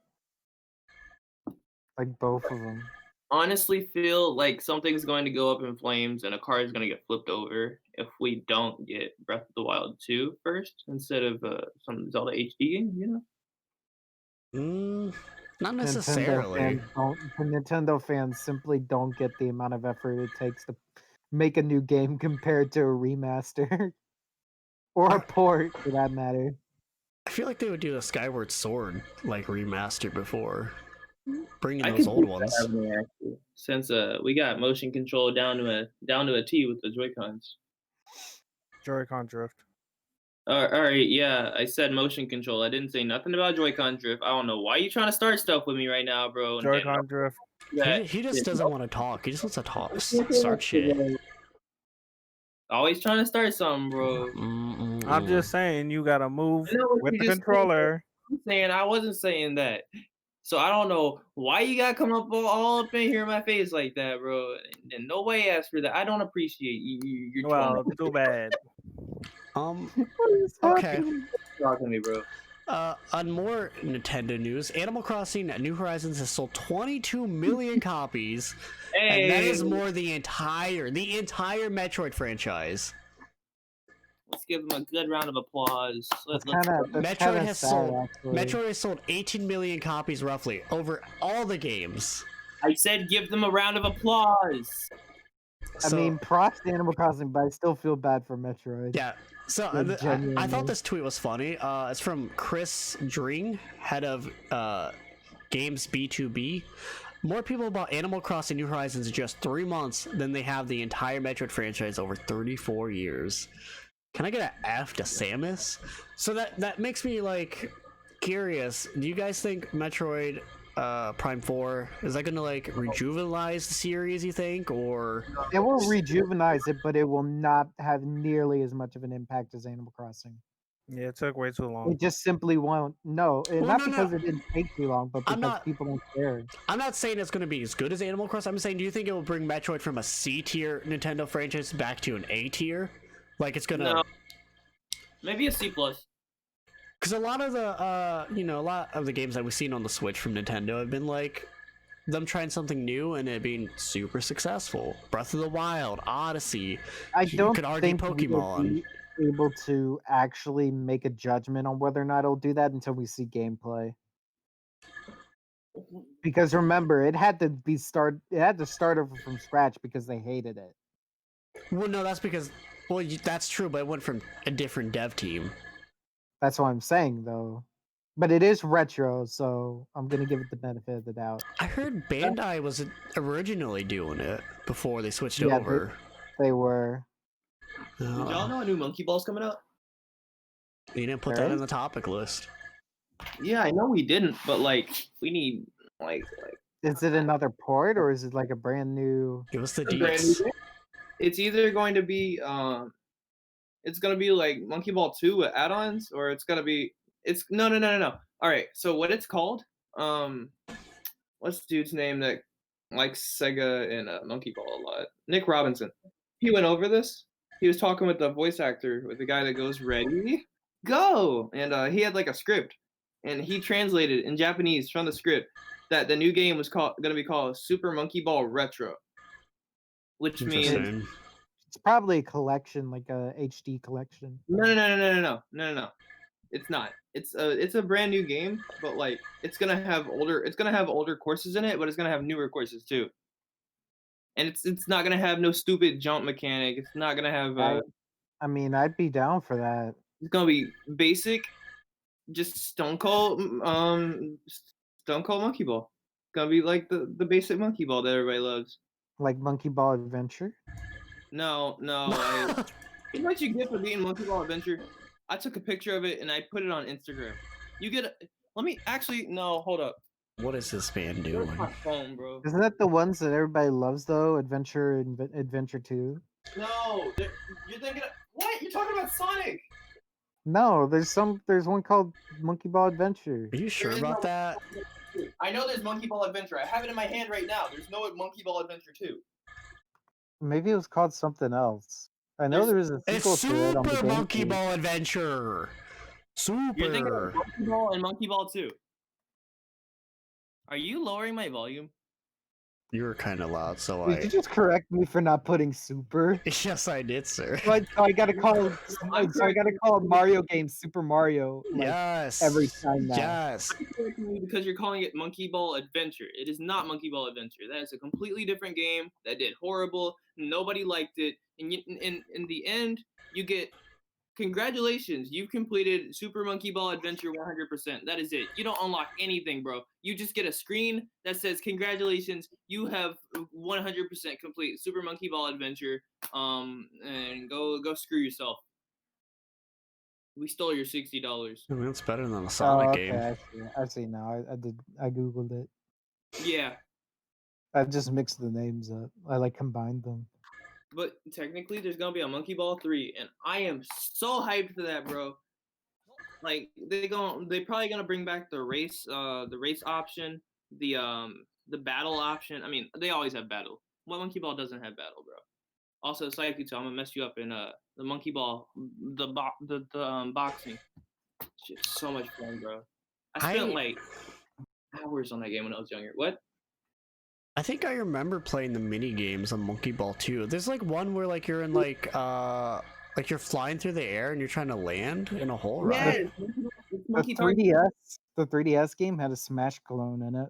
like both of them. Honestly, feel like something's going to go up in flames and a car is going to get flipped over if we don't get Breath of the Wild 2 first instead of some Zelda HD game. You know. Not necessarily. Nintendo fans simply don't get the amount of effort it takes to make a new game compared to a remaster or a port, for that matter. I feel like they would do a Skyward Sword like remaster before, bringing those old ones. Actually, since we got motion control down to a T with the Joy-Cons. Joy-Con drift. All right, yeah, I said motion control. I didn't say nothing about Joy-Con drift. I don't know why you trying to start stuff with me right now, bro. Joy-Con drift. He just doesn't want to talk. He just wants to talk. Start shit. Always trying to start something, bro. I'm just saying you gotta move with the controller. I'm saying I wasn't saying that. So I don't know why you gotta come up all up in here in my face like that, bro. And nobody asked for that. I don't appreciate you. Well, too bad. Okay. Talking to me, bro. On more Nintendo news, Animal Crossing New Horizons has sold 22 million copies, and that is more the entire Metroid franchise. Let's give them a good round of applause. Metroid has sold 18 million copies roughly over all the games. I said give them a round of applause. I mean, props to Animal Crossing, but I still feel bad for Metroid. Yeah. So I thought this tweet was funny. It's from Chris Dring, head of Games B2B. More people bought Animal Crossing New Horizons in just 3 months than they have the entire Metroid franchise over 34 years. Can I get an F to Samus? So that makes me like curious. Do you guys think Metroid Prime 4 is that gonna like rejuvenize the series, you think, or it will rejuvenize it, but it will not have nearly as much of an impact as Animal Crossing. Yeah, it took way too long. It just simply won't. Because it didn't take too long, but because people don't care. I'm not saying it's going to be as good as Animal Crossing. I'm saying, do you think it will bring Metroid from a C tier Nintendo franchise back to an A tier? Like it's gonna. No. Maybe a C plus. Because a lot of the games that we've seen on the Switch from Nintendo have been like them trying something new and it being super successful. Breath of the Wild, Odyssey. I don't could argue think Pokemon. We'll be able to actually make a judgment on whether or not it'll do that until we see gameplay. Because remember, it had to start over from scratch because they hated it. Well, no, that's because that's true, but it went from a different dev team. That's what I'm saying, though. But it is retro, so I'm gonna give it the benefit of the doubt. I heard Bandai was originally doing it before they switched over. They were. Did y'all know a new Monkey Ball's coming out? You didn't put that in the topic list. Yeah, I know we didn't, but like we need like. Is it another port or is it like a brand new? It was the DS. It's either going to be it's gonna be like Monkey Ball 2 with add-ons, or it's gonna be no. All right, so what it's called? What's the dude's name that likes Sega and Monkey Ball a lot? Nick Robinson. He went over this. He was talking with the voice actor, with the guy that goes "Ready, go," and he had like a script, and he translated in Japanese from the script that the new game was gonna be called Super Monkey Ball Retro, which means it's probably a collection, like a HD collection. No. It's not. It's a brand new game, but like it's gonna have older courses in it, but it's gonna have newer courses too. And it's not gonna have no stupid jump mechanic. It's not gonna have. I mean, I'd be down for that. It's gonna be basic, just Stone Cold Monkey Ball. It's gonna be like the basic Monkey Ball that everybody loves. Like Monkey Ball Adventure. No. You know what you get for beating Monkey Ball Adventure? I took a picture of it and I put it on Instagram. You get Let me actually no. Hold up. What is this man Where's doing? my phone, bro? Isn't that the ones that everybody loves though? Adventure and Adventure 2? No, you're thinking of, what? You're talking about Sonic. No, there's one called Monkey Ball Adventure. Are you sure about that? I know there's Monkey Ball Adventure. I have it in my hand right now. There's no Monkey Ball Adventure 2. Maybe it was called something else. I know there was a It's sequel to it on the Super Monkey GameCube. Ball Adventure. You're thinking Super. of Monkey Ball and Monkey Ball 2. Are you lowering my volume? You were kind of loud, so Did you just correct me for not putting Super? Yes, I did, sir. So I gotta call. I'm So I gotta call a Mario game Super Mario. Like, Yes. every time now. Yes. I'm correcting you because you're calling it Monkey Ball Adventure. It is not Monkey Ball Adventure. That is a completely different game that did horrible. Nobody liked it. And in the end, you get congratulations. You've completed Super Monkey Ball Adventure 100%. That is it. You don't unlock anything, bro. You just get a screen that says congratulations. You have 100% complete Super Monkey Ball Adventure. And go screw yourself. We stole your $60. I mean, it's better than a Sonic game. I see now. I googled it. Yeah. I just mixed the names up. I like combined them. But technically, there's gonna be a Monkey Ball 3, and I am so hyped for that, bro. Like they probably gonna bring back the race option, the battle option. I mean, they always have battle. What Monkey Ball doesn't have battle, bro? Also, Saikuto, I'm gonna mess you up in the Monkey Ball, the boxing. It's just so much fun, bro. I spent like hours on that game when I was younger. What? I think I remember playing the mini games on Monkey Ball 2. There's like one where like you're in like you're flying through the air and you're trying to land in a hole, right? Yeah, it's The Monkey 3DS game had a Smash clone in it.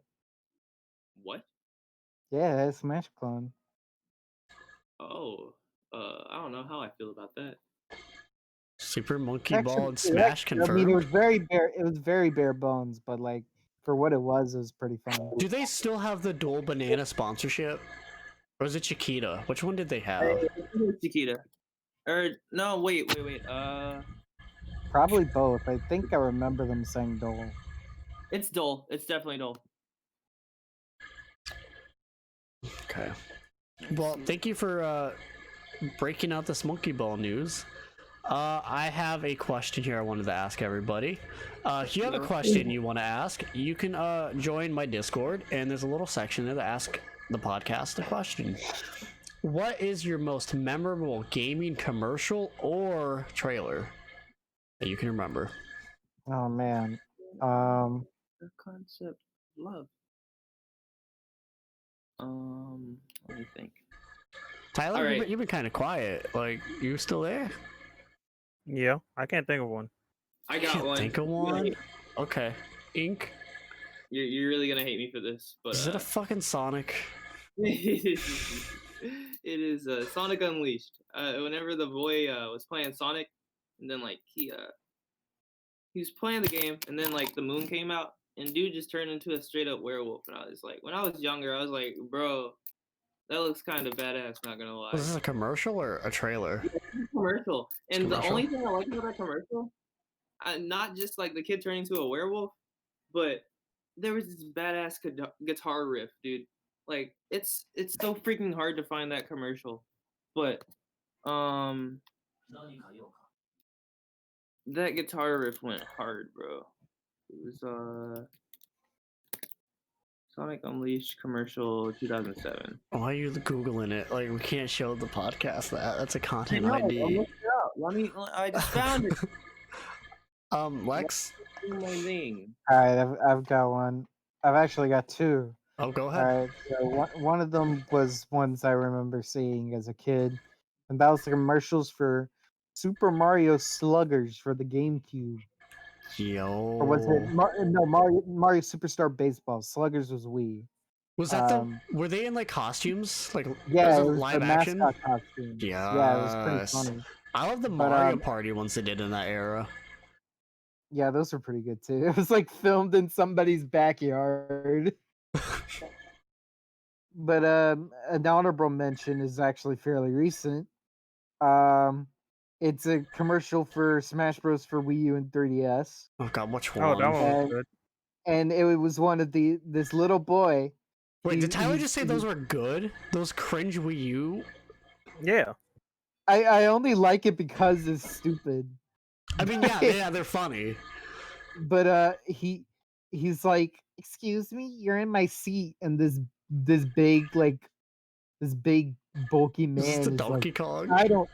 What? Yeah, it had a Smash clone. Oh, I don't know how I feel about that. Super Monkey Ball and Smash confirmed. I mean, it was very bare. It was very bare bones, but like for what it was pretty fun. Do they still have the dual banana sponsorship, or is it Chiquita? Which one did they have? Chiquita. Or no, wait. Probably both. I think I remember them saying Dole. It's Dole. It's definitely Dole. Okay. Well, thank you for breaking out this Monkey Ball news. I have a question here I wanted to ask everybody. If you have a question you want to ask, you can join my Discord, and there's a little section there to ask the podcast a question. What is your most memorable gaming commercial or trailer that you can remember? Oh man. The concept of love. Let me think. Tyler, right. you've been kind of quiet. Like, you still there? Yeah, I can't think of one. I got one. Think of one? Okay. Ink? You're really gonna hate me for this, but Is it a fucking Sonic? it is Sonic Unleashed. Whenever the boy was playing Sonic, and then like he was playing the game, and then like the moon came out, and dude just turned into a straight up werewolf. And I was like, when I was younger, I was like, bro, that looks kind of badass. Not gonna lie. Was this a commercial or a trailer? Yeah, it's a commercial. And commercial? The only thing I like about that commercial, not just like the kid turning into a werewolf, but there was this badass guitar riff, dude. Like it's so freaking hard to find that commercial, but that guitar riff went hard, bro. It was Sonic Unleashed commercial 2007. Why are you googling it? Like, we can't show the podcast that. That's a content ID. I just found it. Lex. My thing. All right, I've got one. I've actually got two. Oh, go All ahead. right, so one of them was ones I remember seeing as a kid, and that was the commercials for Super Mario Sluggers for the GameCube. Yo. Or was it Mario Superstar Baseball? Sluggers was Wii. Was that were they in like costumes? Like, yeah, it was live the action mascot costume. Yeah, it was pretty funny. I love the Mario Party ones they did in that era. Yeah, those were pretty good too. It was like filmed in somebody's backyard. But an honorable mention is actually fairly recent. It's a commercial for Smash Bros. For Wii U and 3DS. Oh god, which one? Oh, that one was good. and it was one of this little boy. Wait, did Tyler just say those were good? Those cringe Wii U? Yeah. I only like it because it's stupid. I mean, yeah, they're funny. But he's like, "Excuse me, you're in my seat," and this big bulky man This is the is Donkey like, Kong. I don't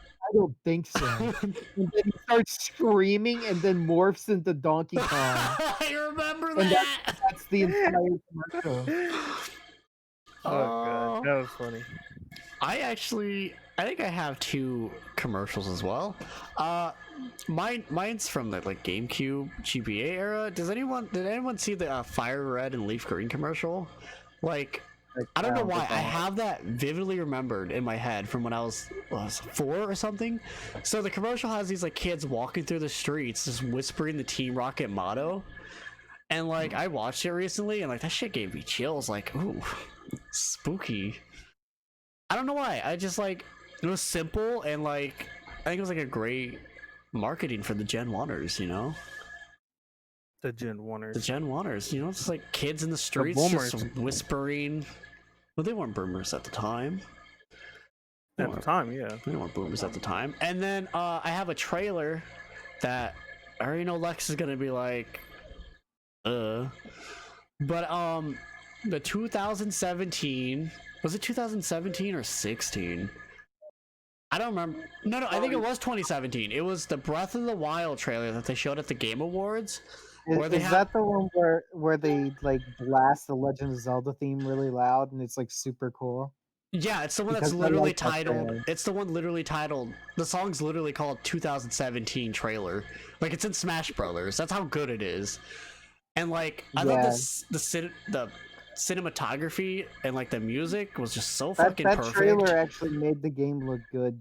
think so. And then he starts screaming and then morphs into Donkey Kong. I remember And that. that's the entire commercial. Oh god, that was funny. I think I have 2 commercials as well. Mine's from the GameCube GBA era. Did anyone see the Fire Red and Leaf Green commercial? I don't know why I have that vividly remembered in my head from when I was 4 or something. So the commercial has these kids walking through the streets just whispering the Team Rocket motto. And I watched it recently and that shit gave me chills. Ooh, spooky. I don't know why. I just it was simple and I think it was a great marketing for the Gen 1ers, you know? The Gen 1ers. The Gen 1ers, you know, it's kids in the streets just whispering. Well, they weren't boomers at the time. At the time, yeah. They weren't boomers at the time. And then I have a trailer that I already know Lex is gonna be But the 2017, was it 2017 or 16? I don't remember. No, I think it was 2017. It was the Breath of the Wild trailer that they showed at the Game Awards. Is that the one where they blast the Legend of Zelda theme really loud and it's super cool? Yeah, it's the one that's literally titled. It's the one literally titled. The song's literally called 2017 trailer. It's in Smash Brothers. That's how good it is. And I thought the cinematography and the music was just so fucking perfect. That trailer actually made the game look good.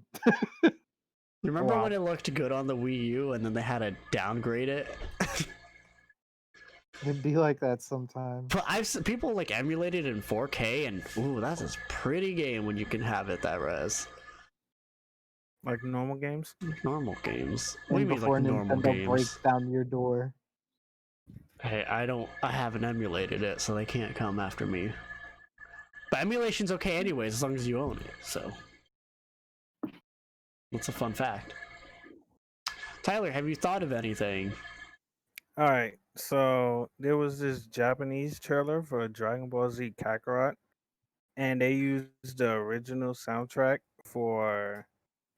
Remember when it looked good on the Wii U and then they had to downgrade it? It'd be like that sometimes. But I've seen people emulate it in 4K and ooh, that's a pretty game when you can have it that res. Like normal games? Normal games. And What do you mean before normal Nintendo games? breaks down your door. Hey, I haven't emulated it, so they can't come after me. But emulation's okay anyways, as long as you own it, so. That's a fun fact. Tyler, have you thought of anything? Alright, so there was this Japanese trailer for Dragon Ball Z Kakarot, and they used the original soundtrack for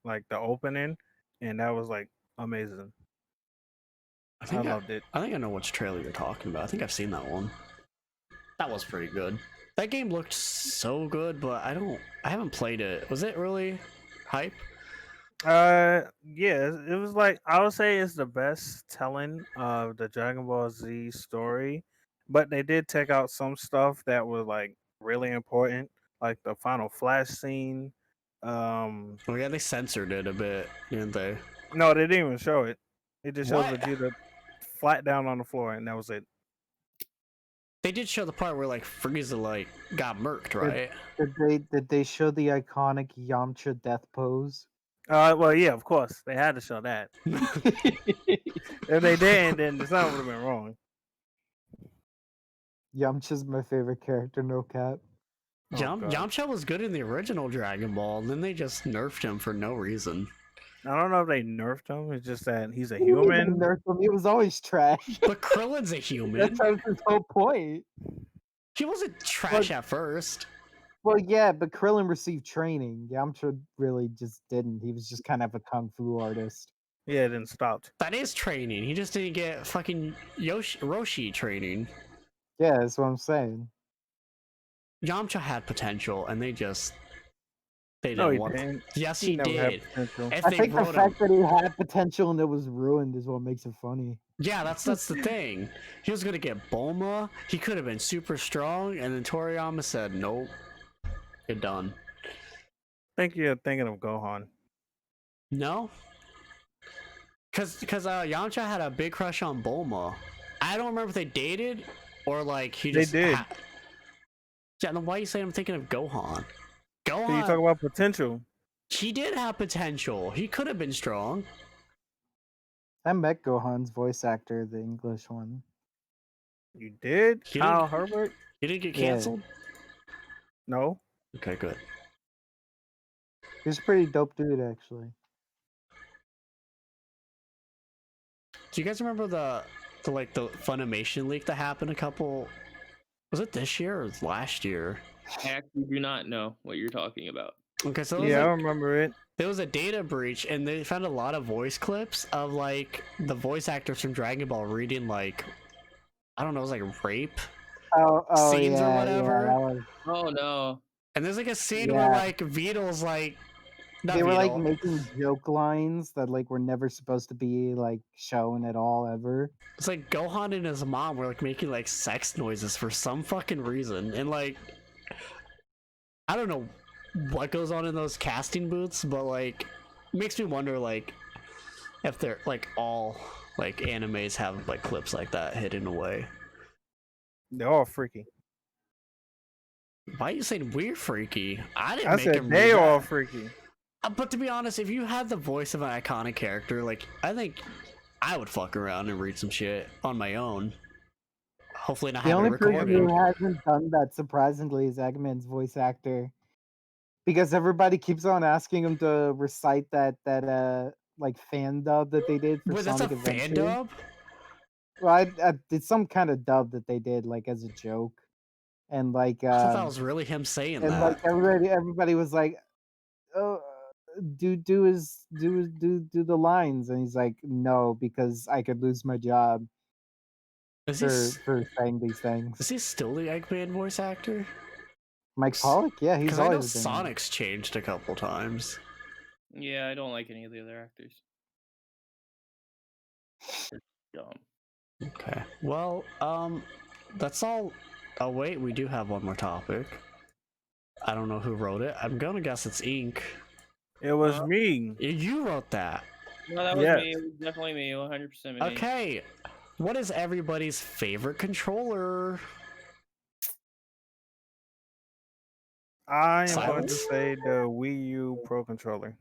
the opening, and that was amazing. I loved it. I think I know which trailer you're talking about. I think I've seen that one. That was pretty good. That game looked so good, but I haven't played it. Was it really hype? Yeah, it was I would say it's the best telling of the Dragon Ball Z story, but they did take out some stuff that was really important, like the final flash scene. Oh yeah, they censored it a bit, didn't they? No, they didn't even show it. It just showed What? Vegeta flat down on the floor, and that was it. They did show the part where Frieza got murked, right? Did they show the iconic Yamcha death pose? Well, yeah, of course they had to show that. If they didn't, then the sound would have been wrong. Yamcha's my favorite character, no cap. Yamcha was good in the original Dragon Ball, and then they just nerfed him for no reason. I don't know if they nerfed him. It's just that he's a human. Nerfed him. He was always trash. But Krillin's a human. That's his whole point. He wasn't trash at first. Well, yeah, but Krillin received training. Yamcha really just didn't. He was just kind of a kung fu artist. Yeah, it didn't stop. That is training. He just didn't get fucking Roshi training. Yeah, that's what I'm saying. Yamcha had potential, and they didn't No, he want. didn't. Yes, he did. I think the fact that he had potential and it was ruined is what makes it funny. Yeah, that's the thing. He was gonna get Bulma. He could have been super strong, and then Toriyama said, "Nope, you're done." I think you're thinking of Gohan. No, because Yamcha had a big crush on Bulma. I don't remember if they dated or he just. They did. Yeah, then why are you saying I'm thinking of Gohan? So you talk about potential. He did have potential. He could have been strong. I met Gohan's voice actor, the English one. You did? He Kyle didn't, Herbert? he didn't get Yeah. canceled? No. Okay, good. He's a pretty dope dude, actually. Do you guys remember the Funimation leak that happened a couple? Was it this year or last year? I actually do not know what you're talking about. Okay, so Yeah, I remember it. there was a data breach, and they found a lot of voice clips of like the voice actors from Dragon Ball reading like, I don't know, it was like rape scenes or whatever. Yeah, that was, Oh no. And there's like a scene where Yeah. like Vito's like, not they were like Vito. making joke lines that like were never supposed to be like shown at all ever. It's like Gohan and his mom were like making like sex noises for some fucking reason, and like, I don't know what goes on in those casting booths, but like, it makes me wonder like if they're like all like animes have like clips like that hidden away. They're all freaky. Why are you saying we're freaky? I didn't I make said him they read all that. freaky. But to be honest, if you had the voice of an iconic character, like, I think I would fuck around and read some shit on my own. Hopefully not The have it only person recorded. who hasn't done that, surprisingly, is Eggman's voice actor, because everybody keeps on asking him to recite that like fan dub that they did for Wait, that's a Sonic fan Adventure. dub? Well, I did some kind of dub that they did like as a joke, and like I thought that was really him saying and that. like everybody was like, oh, do the lines, and he's like, no, because I could lose my job Is he, for saying these things. is he still the Eggman voice actor? Mike Pollock, yeah, he's Because I know always been. Sonic's changed a couple times. Yeah, I don't like any of the other actors. They're dumb. Okay. Well, that's all. Oh wait, we do have one more topic. I don't know who wrote it. I'm gonna guess it's Ink. It was me. You wrote that. No, that was Yes. me. It was definitely me. 100% me. Okay. What is everybody's favorite controller? I am going to Silence? say the Wii U Pro Controller.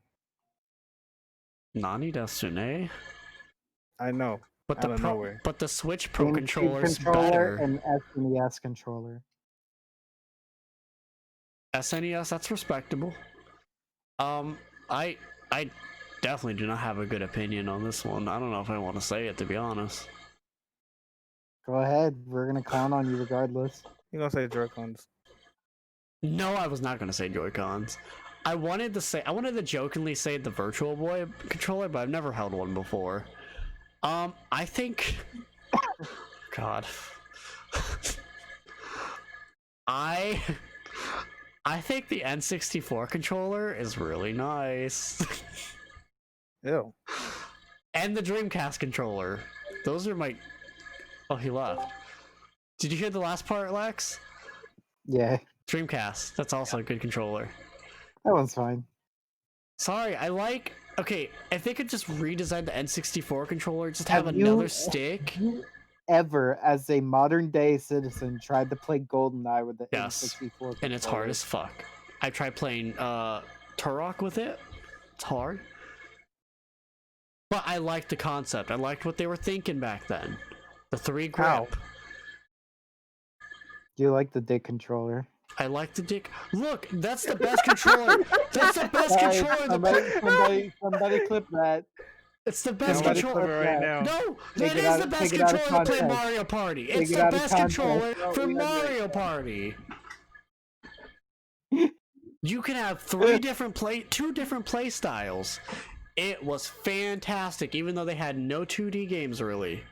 Nani Dasune? I know. But Out of nowhere. but the Switch Pro GameCube controller's controller better. and SNES controller. SNES, that's respectable. I definitely do not have a good opinion on this one. I don't know if I want to say it, to be honest. Go ahead, we're gonna clown on you regardless. You're going to say Joy-Cons. No, I was not going to say Joy-Cons. I wanted to jokingly say the Virtual Boy controller, but I've never held one before. I think God. I think the N64 controller is really nice. Ew. And the Dreamcast controller. Those are my... Oh, he left. Did you hear the last part, Lex? Yeah, Dreamcast. That's also a good controller. that one's fine. Sorry, okay, if they could just redesign the N64 controller, just have Have another you- stick. Have you ever, as a modern day citizen, tried to play GoldenEye with the Yes, N64 and it's hard controller? as fuck. I tried playing Turok with it. It's hard. But I liked the concept. I liked what they were thinking back then. The 3 grip. How? Do you like the dick controller? I like the dick. Look, that's the best controller. That's the best Guys, controller. somebody clip that. It's the best Somebody controller. Clip it right now. No, Take that it is out- the best take it out of controller to play context. Mario Party. Take It's it the out of best context. controller No, for we gotta do it. Mario Party. You can have two different play styles. It was fantastic, even though they had no 2D games really.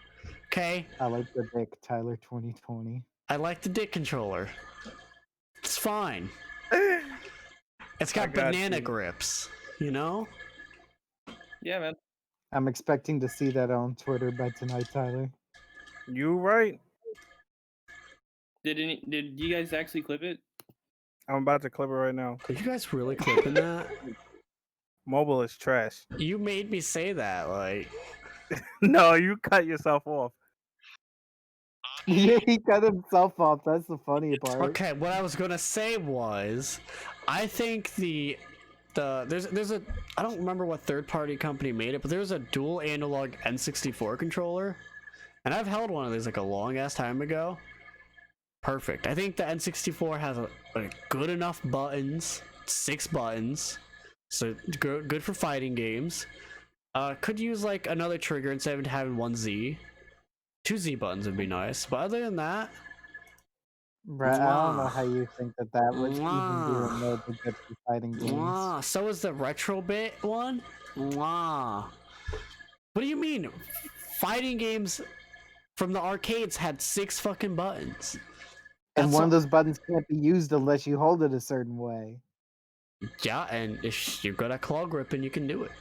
Okay, I like the dick, Tyler 2020. I like the dick controller. It's fine. It's got I got banana you. grips, you know? Yeah, man. I'm expecting to see that on Twitter by tonight, Tyler. You right. Did you guys actually clip it? I'm about to clip it right now. Are you guys really clipping that? Mobile is trash. You made me say that, like... No, you cut yourself off. Yeah, he cut himself off. That's the funny part. Okay, what I was gonna say was, I think there's a I don't remember what third party company made it, but there's a dual analog N64 controller, and I've held one of these like a long ass time ago. Perfect. I think the N64 has a good enough buttons, 6 buttons, so good for fighting games. Could use like another trigger instead of having 1 Z. 2 Z buttons would be nice, but other than that, Right, I don't know how you think that would even be remotely good for fighting games. So is the retro bit one. What do you mean? Fighting games from the arcades had 6 fucking buttons. And one of those buttons can't be used unless you hold it a certain way. Yeah, and if you're good at claw gripping, you can do it.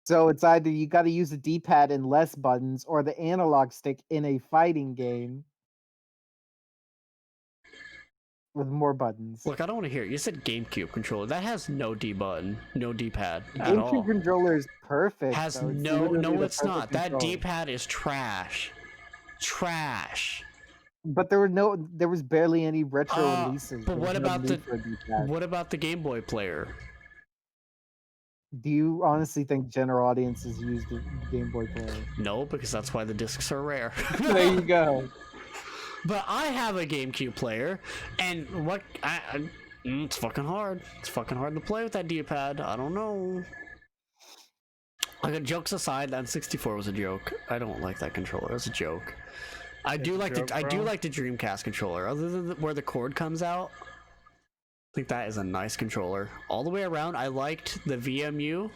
So it's either you got to use a D-pad and less buttons, or the analog stick in a fighting game with more buttons. Look, I don't want to hear it. You said GameCube controller. That has no D button, no D-pad at all. GameCube controller is perfect. Has though. no, it's not. Controller. That D-pad is trash. Trash. But there was barely any retro releases. But what about the Game Boy player? Do you honestly think general audiences use the Game Boy player? No, because that's why the discs are rare. There you go. But I have a GameCube player, and it's fucking hard. It's fucking hard to play with that D-pad. I don't know. Like, jokes aside, that N64 was a joke. I don't like that controller. It was a joke. I do like the Dreamcast controller. Other than where the cord comes out, I think that is a nice controller. All the way around, I liked the VMU.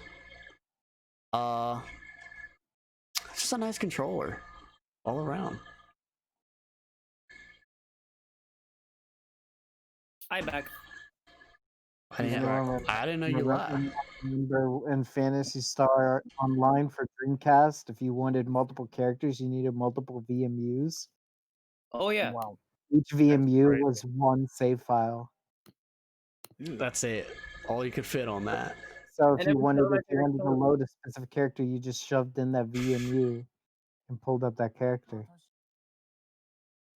It's just a nice controller all around. Hi, back. I didn't know you left. Remember in Phantasy Star Online for Dreamcast, if you wanted multiple characters, you needed multiple VMUs. Oh yeah. Wow. Each VMU was 1 save file. That's it. All you could fit on that. So if you wanted to load a specific character, you just shoved in that VMU and pulled up that character.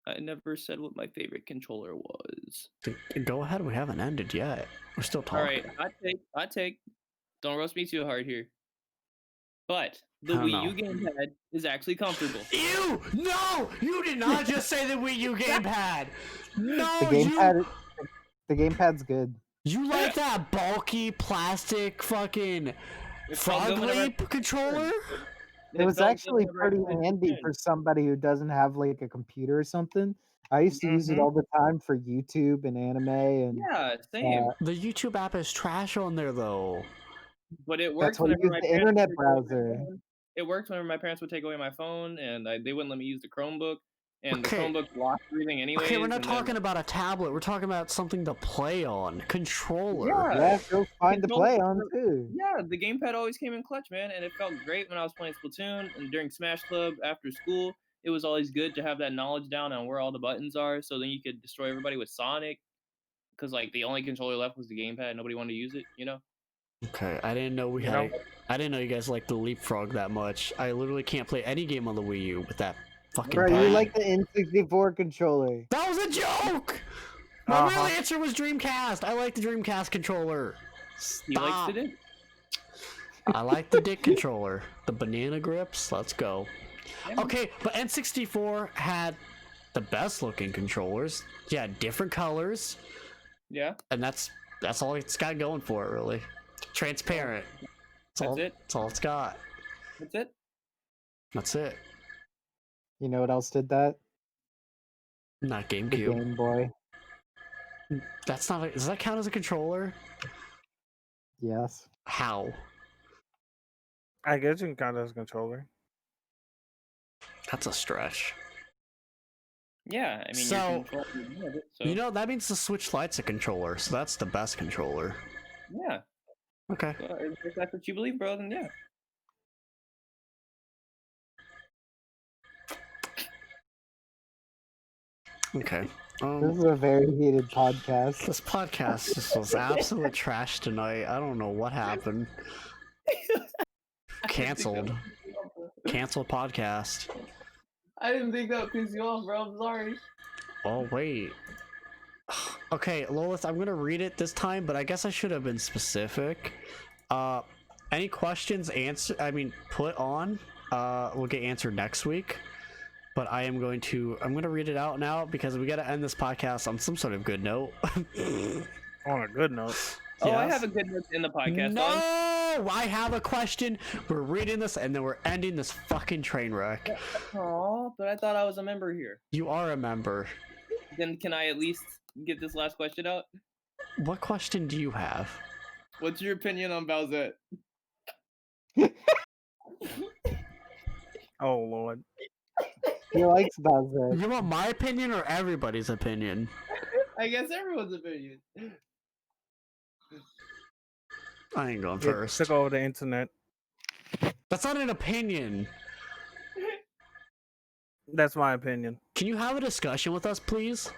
I never said what my favorite controller was. Go ahead. We haven't ended yet. We're still talking. All right, I take. Don't roast me too hard here. But the Wii U gamepad is actually comfortable. Ew! No! You did not just say the Wii U gamepad. No, the gamepad's good. You like that bulky plastic fucking frog leap controller? It was actually pretty handy for somebody who doesn't have like a computer or something. I used to use it all the time for YouTube and anime and yeah, same. The YouTube app is trash on there though. But it works whenever my the internet browser. It worked whenever my parents would take away my phone and they wouldn't let me use the Chromebook. And the Chromebook blocked everything anyway. Okay, we're not talking about a tablet. We're talking about something to play on. Controller. Yeah, it feels fine to play on too. Yeah, the gamepad always came in clutch, man, and it felt great when I was playing Splatoon and during Smash Club after school. It was always good to have that knowledge down on where all the buttons are, so then you could destroy everybody with Sonic. Because like the only controller left was the gamepad. Nobody wanted to use it, you know. Okay, I didn't know I didn't know you guys liked the Leapfrog that much. I literally can't play any game on the Wii U with that. Bro, you like the N64 controller. That was a joke! My real answer was Dreamcast. I like the Dreamcast controller. Stop. He likes the dick. I like the dick controller. The banana grips. Let's go. Okay, but N64 had the best looking controllers. Yeah, different colors. Yeah. And that's all it's got going for it, really. Transparent. That's it. That's all it's got. That's it. That's it. You know what else did that? Not The GameCube. Game Boy. That's not. Does that count as a controller? Yes. How? I guess you can count it as a controller. That's a stretch. Yeah, I mean, So, so you know, that means the Switch Lite's a controller, so that's the best controller. yeah. Okay. So if that's what you believe, bro, then yeah. Okay. This is a very heated podcast. This podcast just was absolute trash tonight. I don't know what happened. Canceled. Canceled podcast. I didn't think that would piss you off, bro. I'm sorry. Oh, wait. Okay, Lilith, I'm gonna read it this time, but I guess I should have been specific. Any questions put on, will get answered next week. but I'm going to read it out now because we got to end this podcast on some sort of good note. On a good note. Oh, I Yes. have a good note in the podcast. No, I have a question. We're reading this and then we're ending this fucking train wreck. Oh, but I thought I was a member here. You are a member. Then can I at least get this last question out? What question do you have? What's your opinion on Bowsette? Oh Lord. He likes Bowser. You want my opinion or everybody's opinion? I guess everyone's opinion. I ain't going It first. took over the internet. That's not an opinion. That's my opinion. Can you have a discussion with us, please?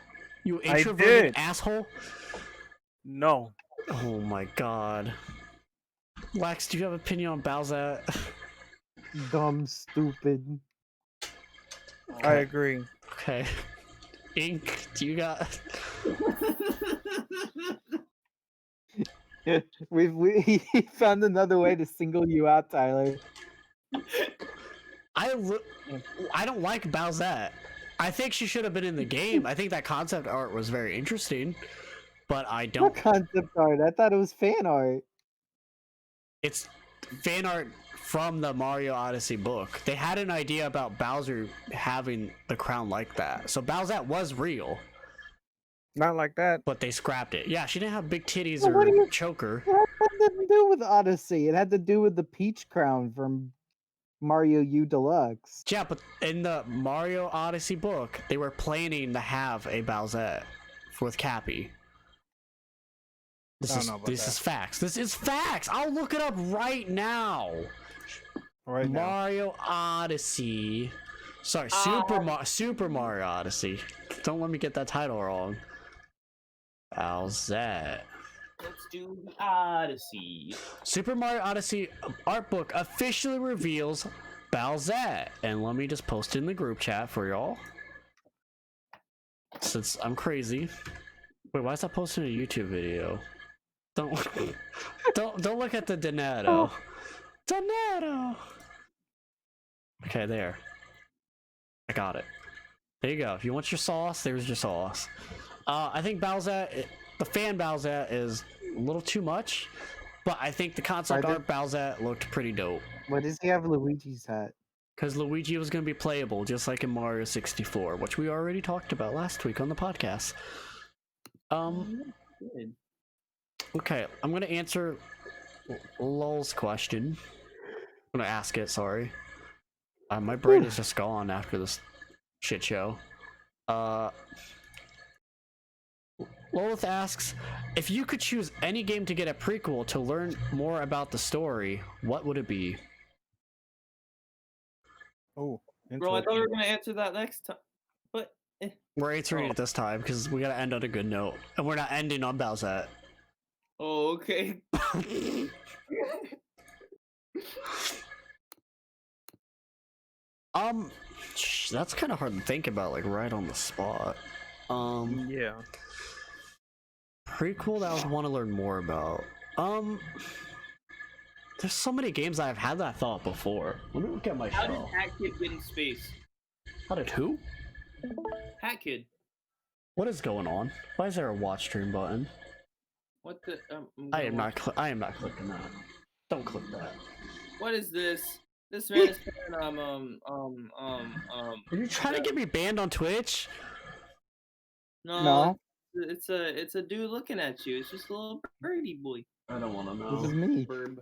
You I introverted did. asshole. No. Oh my god. Lex, do you have an opinion on Bowsette? Dumb, stupid. I agree. Okay. Ink, do you got... We found another way to single you out, Tyler. I don't like Bowsette. I think she should have been in the game. I think that concept art was very interesting, but I What don't... concept art? I thought it was fan art. It's fan art from the Mario Odyssey book. They had an idea about Bowser having the crown like that. So Bowsette was real, Not like that. but they scrapped it. Yeah, she didn't have big titties Well, what or do you- choker. What had to do with Odyssey? It had to do with the Peach Crown from Mario U Deluxe. Yeah, but in the Mario Odyssey book, they were planning to have a Bowsette with Cappy. I don't know about This that. is facts. This is facts. I'll look it up right now. Right now. Mario Odyssey. Sorry, Super Mario Odyssey. Don't let me get that title wrong. Bowsette. Let's do the Odyssey. Super Mario Odyssey art book officially reveals Bowsette. And let me just post it in the group chat for y'all. Since I'm crazy. Wait, why is that posted in a YouTube video? Don't don't look at the Donato. Donato. Okay, there. I got it. There you go. If you want your sauce, there's your sauce. I think Bowsette, the fan Bowsette, is a little too much, but I think the concept art Bowsette looked pretty dope. What does he have Luigi's hat? Because Luigi was going to be playable, just like in Mario 64, which we already talked about last week on the podcast. Good. Okay, I'm going to answer Lol's question. I'm going to ask it, sorry. My brain is just gone after this shit show. Lolith asks, if you could choose any game to get a prequel to learn more about the story, what would it be? Oh, Bro, I thought we were gonna answer that next time. But We're answering it this time because we gotta end on a good note. And we're not ending on Bowsette. oh, okay. That's kind of hard to think about, like, right on the spot. Yeah. Prequel that I would want to learn more about. There's so many games I've had that thought before. Let me look at my How did show. Hat Kid get in space? How did who? Hat Kid. What is going on? Why is there a watch stream button? What the? I am not clicking that. Don't click that. What is this? This man is playing, Are you trying to get me banned on Twitch? No, It's a dude looking at you. It's just a little birdie boy. I don't want to this is me. Bird.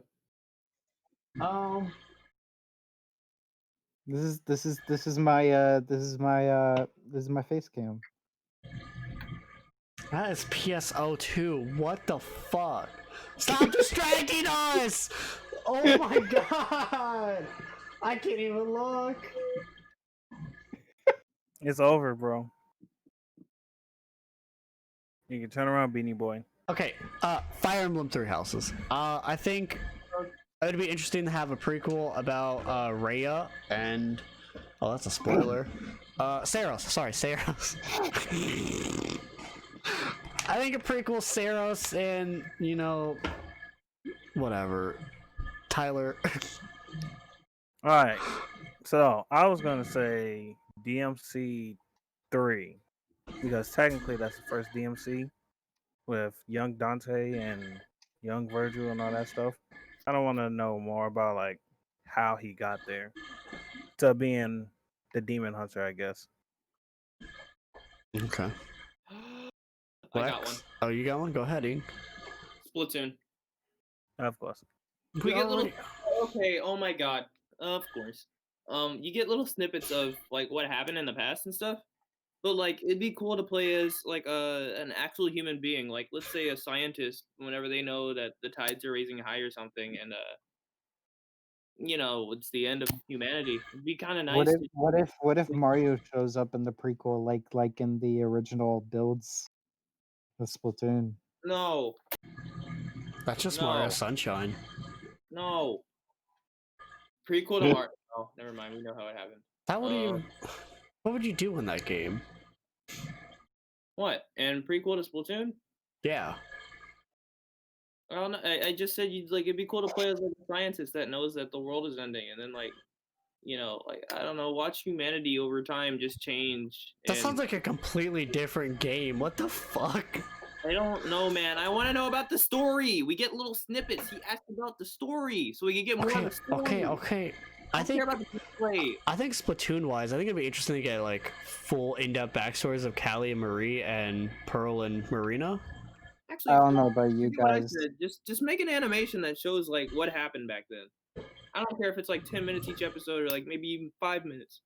This is my face cam. That is PSO2. What the fuck? Stop distracting us! Oh my god! I can't even look. It's over, bro. You can turn around, Beanie Boy. Okay, Fire Emblem Three Houses. I think it would be interesting to have a prequel about Rhea and... Oh, that's a spoiler. Saros. Sorry, Saros. I think a prequel, Saros and, you know, whatever. Tyler. All right. So I was gonna say DMC 3 because technically that's the first DMC with young Dante and young Virgil and all that stuff. I don't want to know more about like how he got there to being the demon hunter, I guess. Okay. I got one. Oh, you got one? Go ahead, Ing. Splatoon. Of course. We get little. Okay. Oh my god. Of course. You get little snippets of like what happened in the past and stuff. But like, it'd be cool to play as like an actual human being. Like, let's say a scientist. Whenever they know that the tides are raising high or something, and it's the end of humanity. It'd be kind of nice. What if Mario shows up in the prequel, like in the original builds, the Splatoon? No. That's just Mario Sunshine. No. Prequel to Mario. Oh, never mind. We know how it happened. What would you do in that game? What? And prequel to Splatoon? Yeah. I don't know. I just said it'd be cool to play as like a scientist that knows that the world is ending, and then like I don't know, watch humanity over time just change. That sounds like a completely different game. What the fuck? I don't know, man. I want to know about the story. We get little snippets. He asked about the story, so we can get more of the story. Okay. I think Splatoon wise, I think it'd be interesting to get like full in-depth backstories of Callie and Marie and Pearl and Marina. Actually, I don't know about you guys. Just make an animation that shows like what happened back then. I don't care if it's like 10 minutes each episode or like maybe even 5 minutes.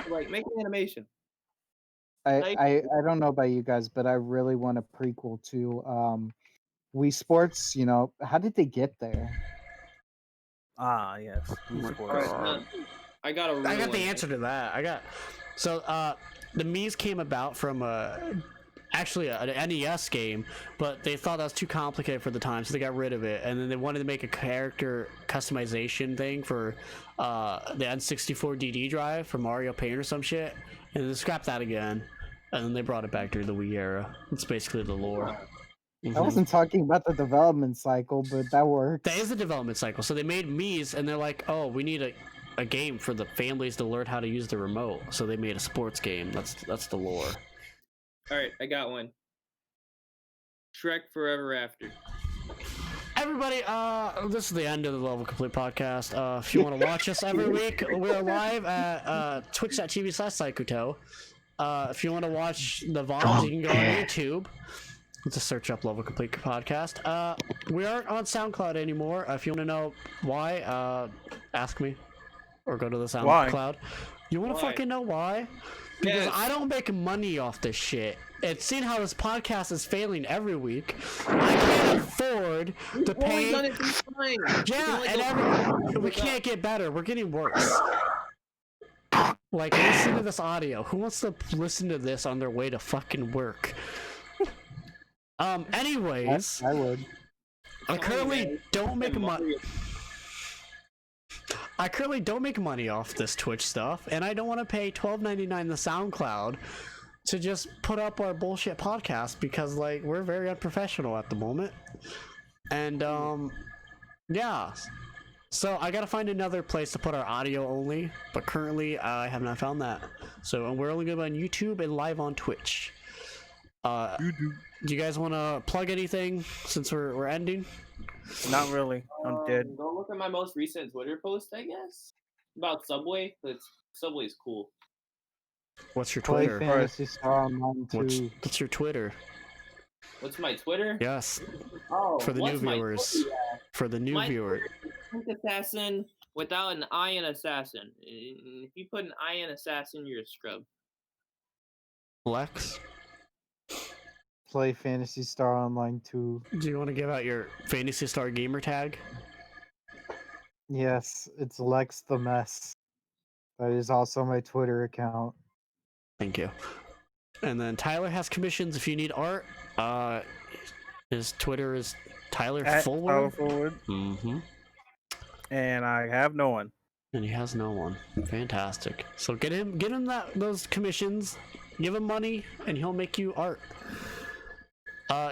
Like, make an animation. I don't know about you guys, but I really want a prequel to Wii Sports. How did they get there? Ah, yes. Wii Sports. I got the answer to that. The Mii's came about from actually an NES game, but they thought that was too complicated for the time, so they got rid of it. And then they wanted to make a character customization thing for the N64 DD drive for Mario Paint or some shit, and they scrapped that again. And then they brought it back during the Wii era. It's basically the lore. I wasn't talking about the development cycle, but that works. That is the development cycle. So they made Mii's, and they're like, oh, we need a game for the families to learn how to use the remote. So they made a sports game. That's the lore. All right, I got one. Shrek Forever After. Everybody, this is the end of the Level Complete podcast. If you want to watch us every week, we're live at twitch.tv/Saikuto. If you want to watch the VODs, you can go on YouTube. Just search up Level Complete Podcast. We aren't on SoundCloud anymore. If you want to know why, ask me. Or go to the SoundCloud. You want to fucking know why? Because I don't make money off this shit. And seeing how this podcast is failing every week, I can't afford to pay. And we can't get better. We're getting worse. Like, listen to this audio. Who wants to listen to this on their way to fucking work? Anyways, I would. I currently don't make money. I currently don't make money off this Twitch stuff, and I don't want to pay $12.99 the SoundCloud to just put up our bullshit podcast because, like, we're very unprofessional at the moment. And yeah. So I gotta find another place to put our audio only, but currently I have not found that. So we're only gonna be on YouTube and live on Twitch. Do you guys want to plug anything since we're ending? Not really. I'm dead. Go look at my most recent Twitter post, I guess, about Subway. Subway's cool. What's your Twitter? What's your Twitter? What's my Twitter? Yes. Oh, for the new viewers. For the new viewer. Assassin without an I in assassin. If you put an I in assassin, you're a scrub. Flex. Play Phantasy Star Online 2. Do you want to give out your Phantasy Star gamer tag? Yes, it's Lex the Mess. That is also my Twitter account. Thank you. And then Tyler has commissions if you need art. His Twitter is Tyler Fullward. Mm-hmm. And I have no one. And he has no one. Fantastic. So get him those commissions, give him money, and he'll make you art.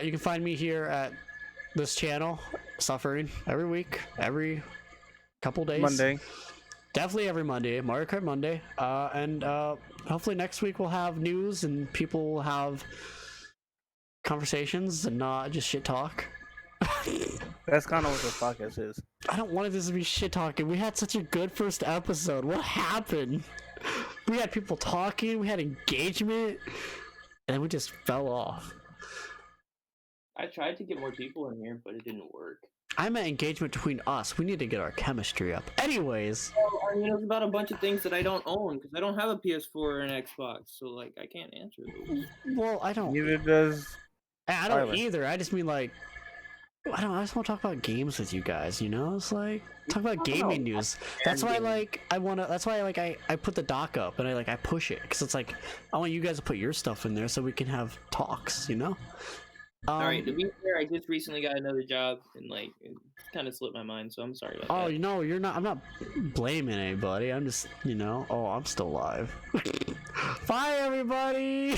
You can find me here at this channel, suffering every week, every couple days. Monday. Definitely every Monday, Mario Kart Monday. And hopefully next week we'll have news and people will have conversations and not just shit talk. That's kind of what this podcast is. I don't want this to be shit talking. We had such a good first episode. What happened? We had people talking, we had engagement, and we just fell off. I tried to get more people in here, but it didn't work. I meant engagement between us. We need to get our chemistry up. Anyways. Well, I mean, it's about a bunch of things that I don't own because I don't have a PS4 or an Xbox, so like I can't answer those. Well, I don't. Neither does. I don't either. I just mean like, I just want to talk about games with you guys. You know, it's like talk about gaming news. That's why That's why I put the doc up and I push it because it's like I want you guys to put your stuff in there so we can have talks. You know. Alright, to be fair, I just recently got another job and like it kind of slipped my mind, so I'm sorry about that. Oh, no, you're not. I'm not blaming anybody. I'm just, I'm still alive. Bye, everybody.